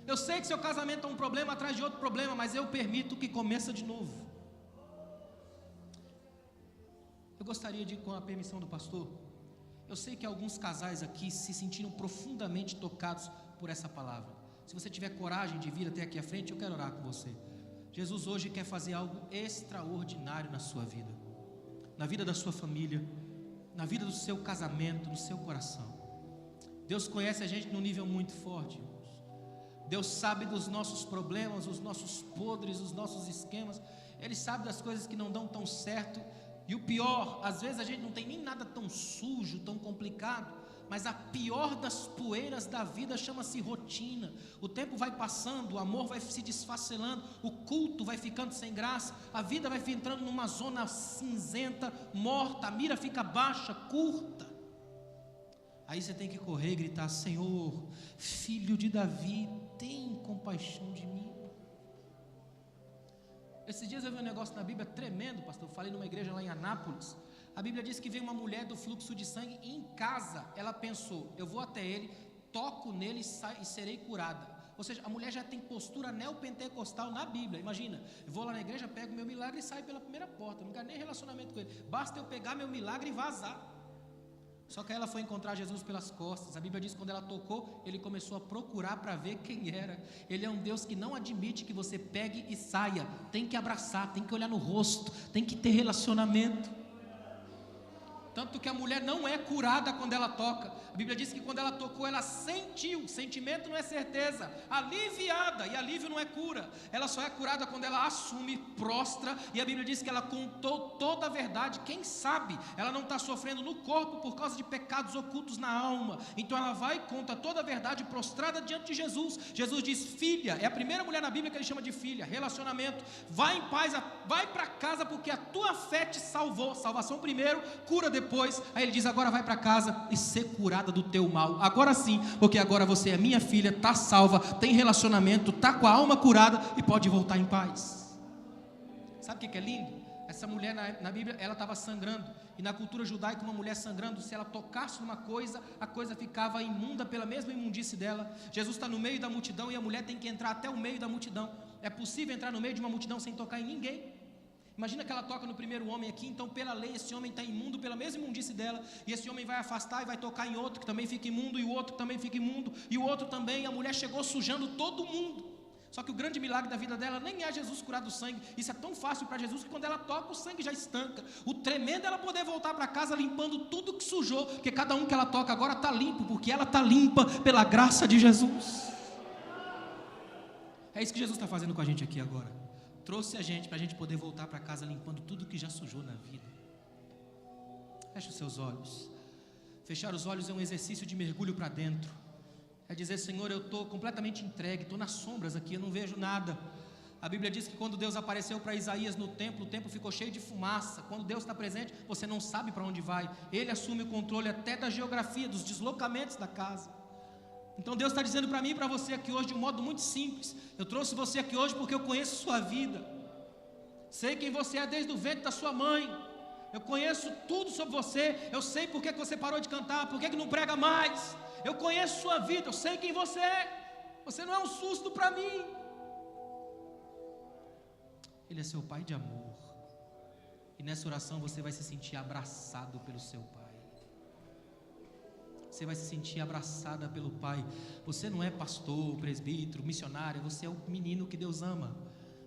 I: Eu sei que seu casamento é um problema atrás de outro problema, mas eu permito que comece de novo. Eu gostaria de, com a permissão do pastor, eu sei que alguns casais aqui se sentiram profundamente tocados por essa palavra. Se você tiver coragem de vir até aqui à frente, eu quero orar com você. Jesus hoje quer fazer algo extraordinário na sua vida, na vida da sua família, na vida do seu casamento, no seu coração. Deus conhece a gente num nível muito forte, irmãos. Deus sabe dos nossos problemas, os nossos podres, os nossos esquemas. Ele sabe das coisas que não dão tão certo. E o pior, às vezes a gente não tem nem nada tão sujo, tão complicado, mas a pior das poeiras da vida chama-se rotina. O tempo vai passando, o amor vai se desfacelando, o culto vai ficando sem graça, a vida vai entrando numa zona cinzenta, morta, a mira fica baixa, curta. Aí você tem que correr e gritar: Senhor, filho de Davi, tem compaixão de mim. Esses dias eu vi um negócio na Bíblia tremendo, pastor. Eu falei numa igreja lá em Anápolis. A Bíblia diz que veio uma mulher do fluxo de sangue e em casa ela pensou: eu vou até ele, toco nele e serei curada. Ou seja, a mulher já tem postura neopentecostal na Bíblia. Imagina, eu vou lá na igreja, pego meu milagre e saio pela primeira porta. Não quero nem relacionamento com ele. Basta eu pegar meu milagre e vazar. Só que ela foi encontrar Jesus pelas costas. A Bíblia diz que quando ela tocou, ele começou a procurar para ver quem era. Ele é um Deus que não admite que você pegue e saia. Tem que abraçar, tem que olhar no rosto, tem que ter relacionamento. Tanto que a mulher não é curada quando ela toca. A Bíblia diz que quando ela tocou, ela sentiu. Sentimento não é certeza. Aliviada. E alívio não é cura. Ela só é curada quando ela assume, prostra. E a Bíblia diz que ela contou toda a verdade. Quem sabe ela não está sofrendo no corpo por causa de pecados ocultos na alma. Então ela vai e conta toda a verdade prostrada diante de Jesus. Jesus diz: filha. É a primeira mulher na Bíblia que ele chama de filha. Relacionamento. Vai em paz, vai para casa, porque a tua fé te salvou. Salvação primeiro, cura depois. Aí ele diz: agora vai para casa e ser curada do teu mal. Agora sim, porque agora você é minha filha, está salva, tem relacionamento, está com a alma curada e pode voltar em paz. Sabe o que é lindo? Essa mulher na Bíblia, ela estava sangrando. E na cultura judaica, uma mulher sangrando, se ela tocasse numa coisa, a coisa ficava imunda pela mesma imundície dela. Jesus está no meio da multidão e a mulher tem que entrar até o meio da multidão. É possível entrar no meio de uma multidão sem tocar em ninguém? Imagina que ela toca no primeiro homem aqui, então pela lei esse homem está imundo pela mesma imundície dela, e esse homem vai afastar e vai tocar em outro que também fica imundo, e o outro que também fica imundo, e o outro também. A mulher chegou sujando todo mundo. Só que o grande milagre da vida dela nem é Jesus curar do sangue. Isso é tão fácil para Jesus que quando ela toca, o sangue já estanca. O tremendo é ela poder voltar para casa limpando tudo que sujou, porque cada um que ela toca agora está limpo, porque ela está limpa pela graça de Jesus. É isso que Jesus está fazendo com a gente aqui agora. Trouxe a gente para a gente poder voltar para casa limpando tudo que já sujou na vida. Feche os seus olhos. Fechar os olhos é um exercício de mergulho para dentro. É dizer: Senhor, eu estou completamente entregue, estou nas sombras aqui, eu não vejo nada. A Bíblia diz que quando Deus apareceu para Isaías no templo, o templo ficou cheio de fumaça. Quando Deus está presente, você não sabe para onde vai. Ele assume o controle até da geografia, dos deslocamentos da casa. Então Deus está dizendo para mim e para você aqui hoje de um modo muito simples: eu trouxe você aqui hoje porque eu conheço sua vida, sei quem você é desde o ventre da sua mãe, eu conheço tudo sobre você, eu sei por que você parou de cantar, por que não prega mais, eu conheço sua vida, eu sei quem você é, você não é um susto para mim. Ele é seu Pai de amor, e nessa oração você vai se sentir abraçado pelo seu Pai. Você vai se sentir abraçada pelo Pai. Você não é pastor, presbítero, missionário. Você é o menino que Deus ama,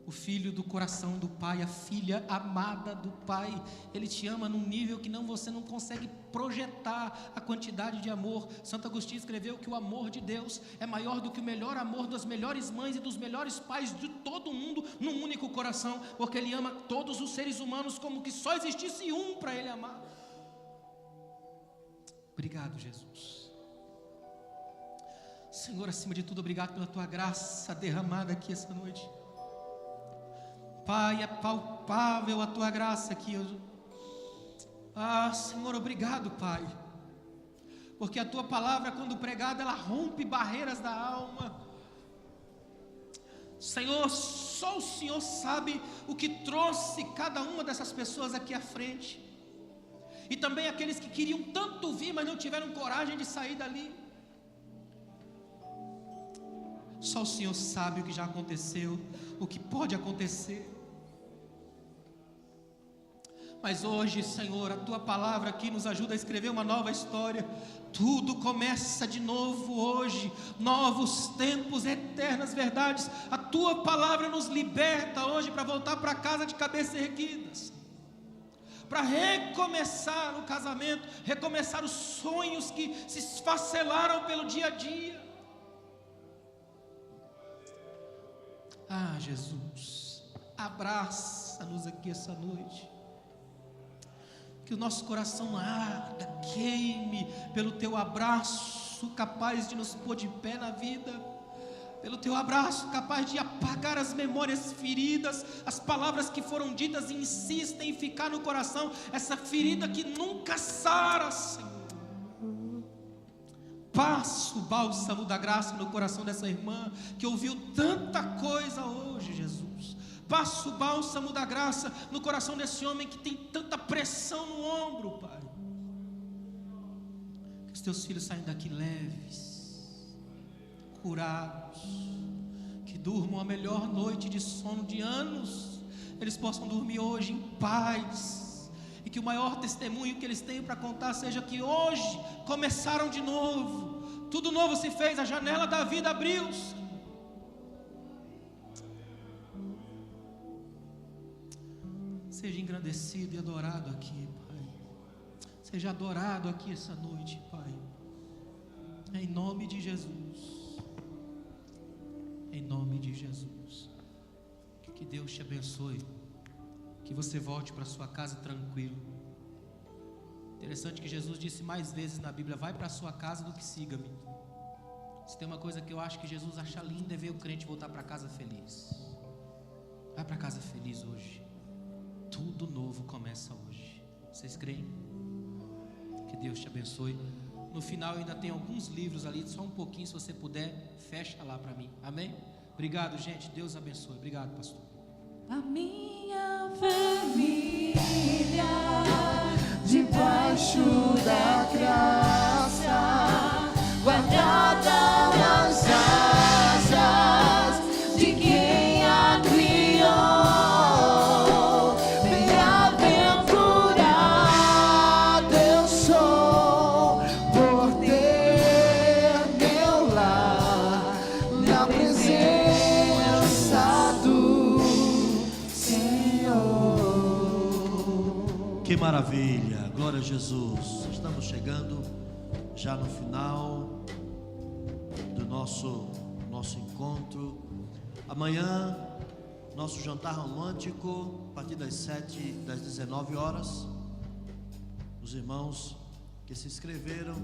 I: o filho do coração do Pai, a filha amada do Pai. Ele te ama num nível que você não consegue projetar a quantidade de amor. Santo Agostinho escreveu que o amor de Deus é maior do que o melhor amor das melhores mães e dos melhores pais de todo o mundo num único coração, porque Ele ama todos os seres humanos como que só existisse um para Ele amar. Obrigado, Jesus. Senhor, acima de tudo, obrigado pela Tua graça derramada aqui essa noite. Pai, é palpável a Tua graça aqui hoje. Senhor, obrigado, Pai, porque a Tua palavra, quando pregada, ela rompe barreiras da alma. Senhor, só o Senhor sabe o que trouxe cada uma dessas pessoas aqui à frente. E também aqueles que queriam tanto vir, mas não tiveram coragem de sair dali. Só o Senhor sabe o que já aconteceu, o que pode acontecer. Mas hoje, Senhor, a Tua palavra aqui nos ajuda a escrever uma nova história. Tudo começa de novo hoje, novos tempos, eternas verdades. A Tua palavra nos liberta hoje para voltar para casa de cabeça erguidas, para recomeçar o casamento, recomeçar os sonhos que se esfacelaram pelo dia a dia. Jesus, abraça-nos aqui essa noite, que o nosso coração arda, queime pelo Teu abraço capaz de nos pôr de pé na vida, pelo Teu abraço capaz de apagar as memórias feridas, as palavras que foram ditas e insistem em ficar no coração, essa ferida que nunca sara, Senhor. Passa o bálsamo da graça no coração dessa irmã que ouviu tanta coisa hoje, Jesus. Passa o bálsamo da graça no coração desse homem que tem tanta pressão no ombro, Pai. Que os Teus filhos saiam daqui leves, curados, que durmam a melhor noite de sono de anos, eles possam dormir hoje em paz, e que o maior testemunho que eles tenham para contar seja que hoje começaram de novo, tudo novo se fez, a janela da vida abriu-se. Seja engrandecido e adorado aqui, Pai. Seja adorado aqui essa noite, Pai. Em nome de Jesus. Em nome de Jesus. Que Deus te abençoe. Que você volte para sua casa tranquilo. Interessante que Jesus disse mais vezes na Bíblia: vai para sua casa do que siga-me. Se tem uma coisa que eu acho que Jesus acha linda é ver o crente voltar para casa feliz. Vai para casa feliz hoje. Tudo novo começa hoje. Vocês creem? Que Deus te abençoe. No final ainda tem alguns livros ali, só um pouquinho, se você puder, fecha lá para mim. Amém? Obrigado, gente. Deus abençoe. Obrigado, pastor.
G: A minha família, debaixo da graça, guardada nas asas de quem a criou. Bem-aventurado eu sou por ter meu lar na presença do
C: Que maravilha, glória a Jesus. Estamos chegando já no final do nosso encontro. Amanhã, nosso jantar romântico, a partir das 19 horas. Os irmãos que se inscreveram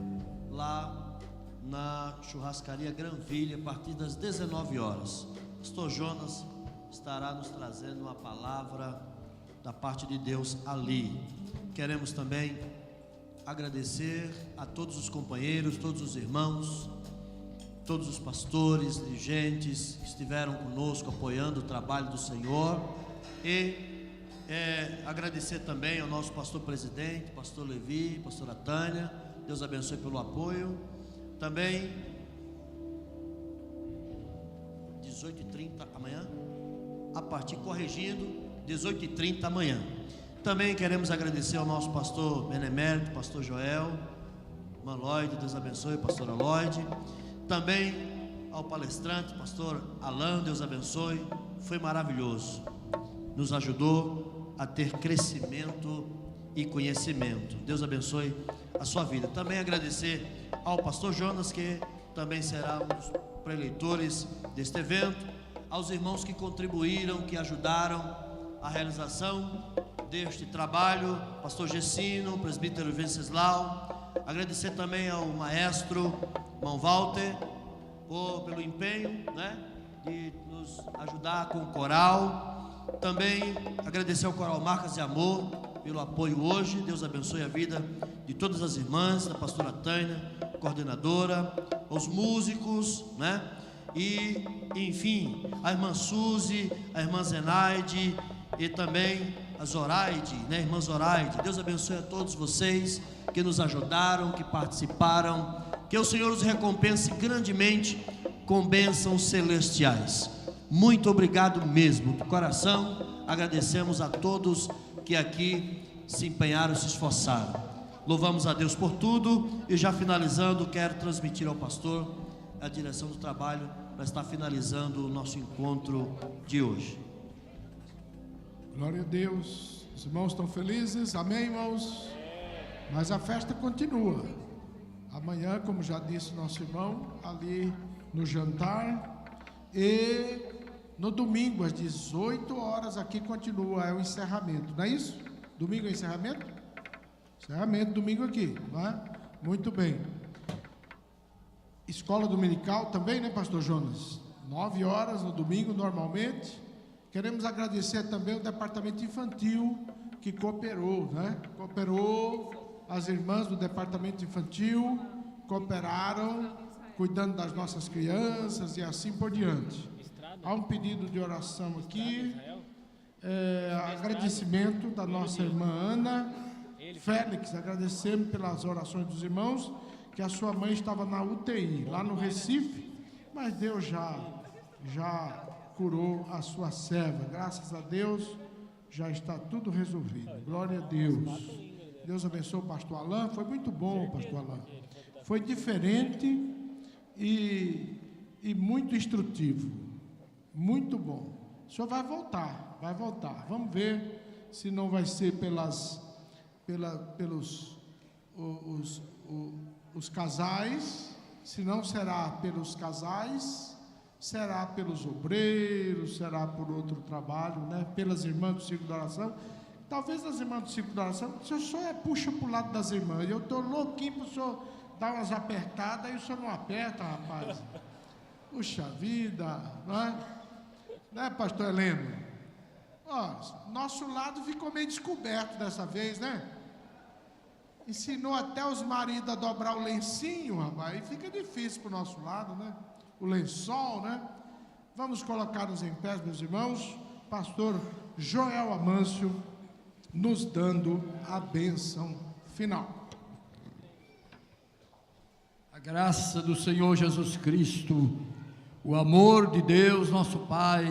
C: lá na churrascaria Granville, a partir das 19 horas. Pastor Jonas estará nos trazendo uma palavra da parte de Deus ali. Queremos também agradecer a todos os companheiros, todos os irmãos, todos os pastores, dirigentes que estiveram conosco apoiando o trabalho do Senhor, e agradecer também ao nosso pastor presidente, pastor Levi, pastora Tânia. Deus abençoe pelo apoio. Também 18h30 amanhã, a partir, corrigindo, 18h30 amanhã. Também queremos agradecer ao nosso pastor benemérito, pastor Joel, irmã Lloyd, Deus abençoe, pastora Lloyd. Também ao palestrante, pastor Alan, Deus abençoe, foi maravilhoso, nos ajudou a ter crescimento e conhecimento. Deus abençoe a sua vida. Também agradecer ao pastor Jonas, que também será um dos preleitores deste evento, aos irmãos que contribuíram, que ajudaram a realização deste trabalho, pastor Gessino, presbítero Venceslau. Agradecer também ao maestro, irmão Walter, pelo empenho, de nos ajudar com o coral. Também agradecer ao coral Marcas de Amor pelo apoio hoje. Deus abençoe a vida de todas as irmãs, da pastora Tânia, coordenadora, aos músicos, e enfim, a irmã Suzy, a irmã Zenaide e também a Zoraide, irmã Zoraide. Deus abençoe a todos vocês que nos ajudaram, que participaram. Que o Senhor os recompense grandemente com bênçãos celestiais. Muito obrigado mesmo, do coração. Agradecemos a todos que aqui se empenharam, se esforçaram. Louvamos a Deus por tudo. E já finalizando, quero transmitir ao pastor a direção do trabalho para estar finalizando o nosso encontro de hoje.
A: Glória a Deus. Os irmãos estão felizes? Amém, irmãos? Mas a festa continua. Amanhã, como já disse nosso irmão, ali no jantar. E no domingo, às 18 horas, aqui continua, é o encerramento. Não é isso? Domingo é encerramento? Encerramento, domingo aqui, não é? Muito bem. Escola dominical também, né, pastor Jonas? 9 horas no domingo, normalmente. Queremos agradecer também o departamento infantil que cooperou, Cooperou, as irmãs do departamento infantil cooperaram, cuidando das nossas crianças e assim por diante. Há um pedido de oração aqui, agradecimento da nossa irmã Ana Félix, agradecemos pelas orações dos irmãos, que a sua mãe estava na UTI, lá no Recife, mas Deus já curou a sua serva. Graças a Deus, já está tudo resolvido. Glória a Deus. Deus abençoe o pastor Alain. Foi muito bom, pastor Alain. Foi diferente e muito instrutivo. Muito bom. O senhor vai voltar. Vamos ver se não vai ser pelos casais, se não será pelos casais, será pelos obreiros, será por outro trabalho, né? Pelas irmãs do círculo de oração. Talvez as irmãs do círculo de oração, o senhor só puxa para o lado das irmãs. Eu estou louquinho para o senhor dar umas apertadas e o senhor não aperta, rapaz. Puxa vida, não é? Né, pastor Heleno? Ó, nosso lado ficou meio descoberto dessa vez, né? Ensinou até os maridos a dobrar o lencinho, rapaz. Aí fica difícil para o nosso lado, né? O lençol, né? Vamos colocar-nos em pé, meus irmãos. Pastor Joel Amâncio nos dando a bênção final.
B: A graça do Senhor Jesus Cristo, o amor de Deus, nosso Pai,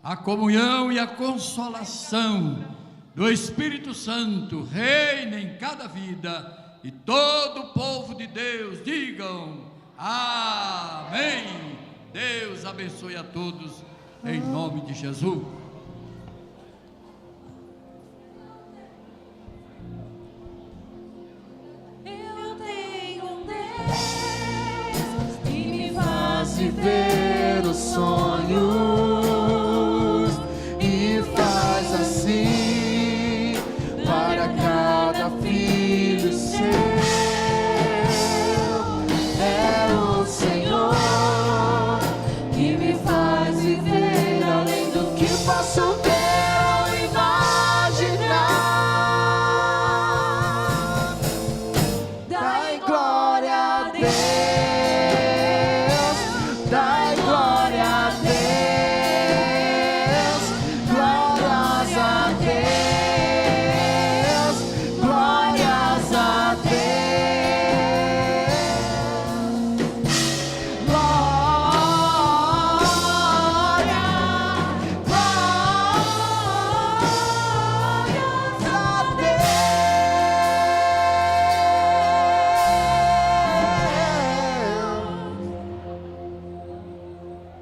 B: a comunhão e a consolação do Espírito Santo reina em cada vida, e todo o povo de Deus digam amém. Deus abençoe a todos em nome de Jesus.
G: Eu tenho um Deus que me faz viver o sonho.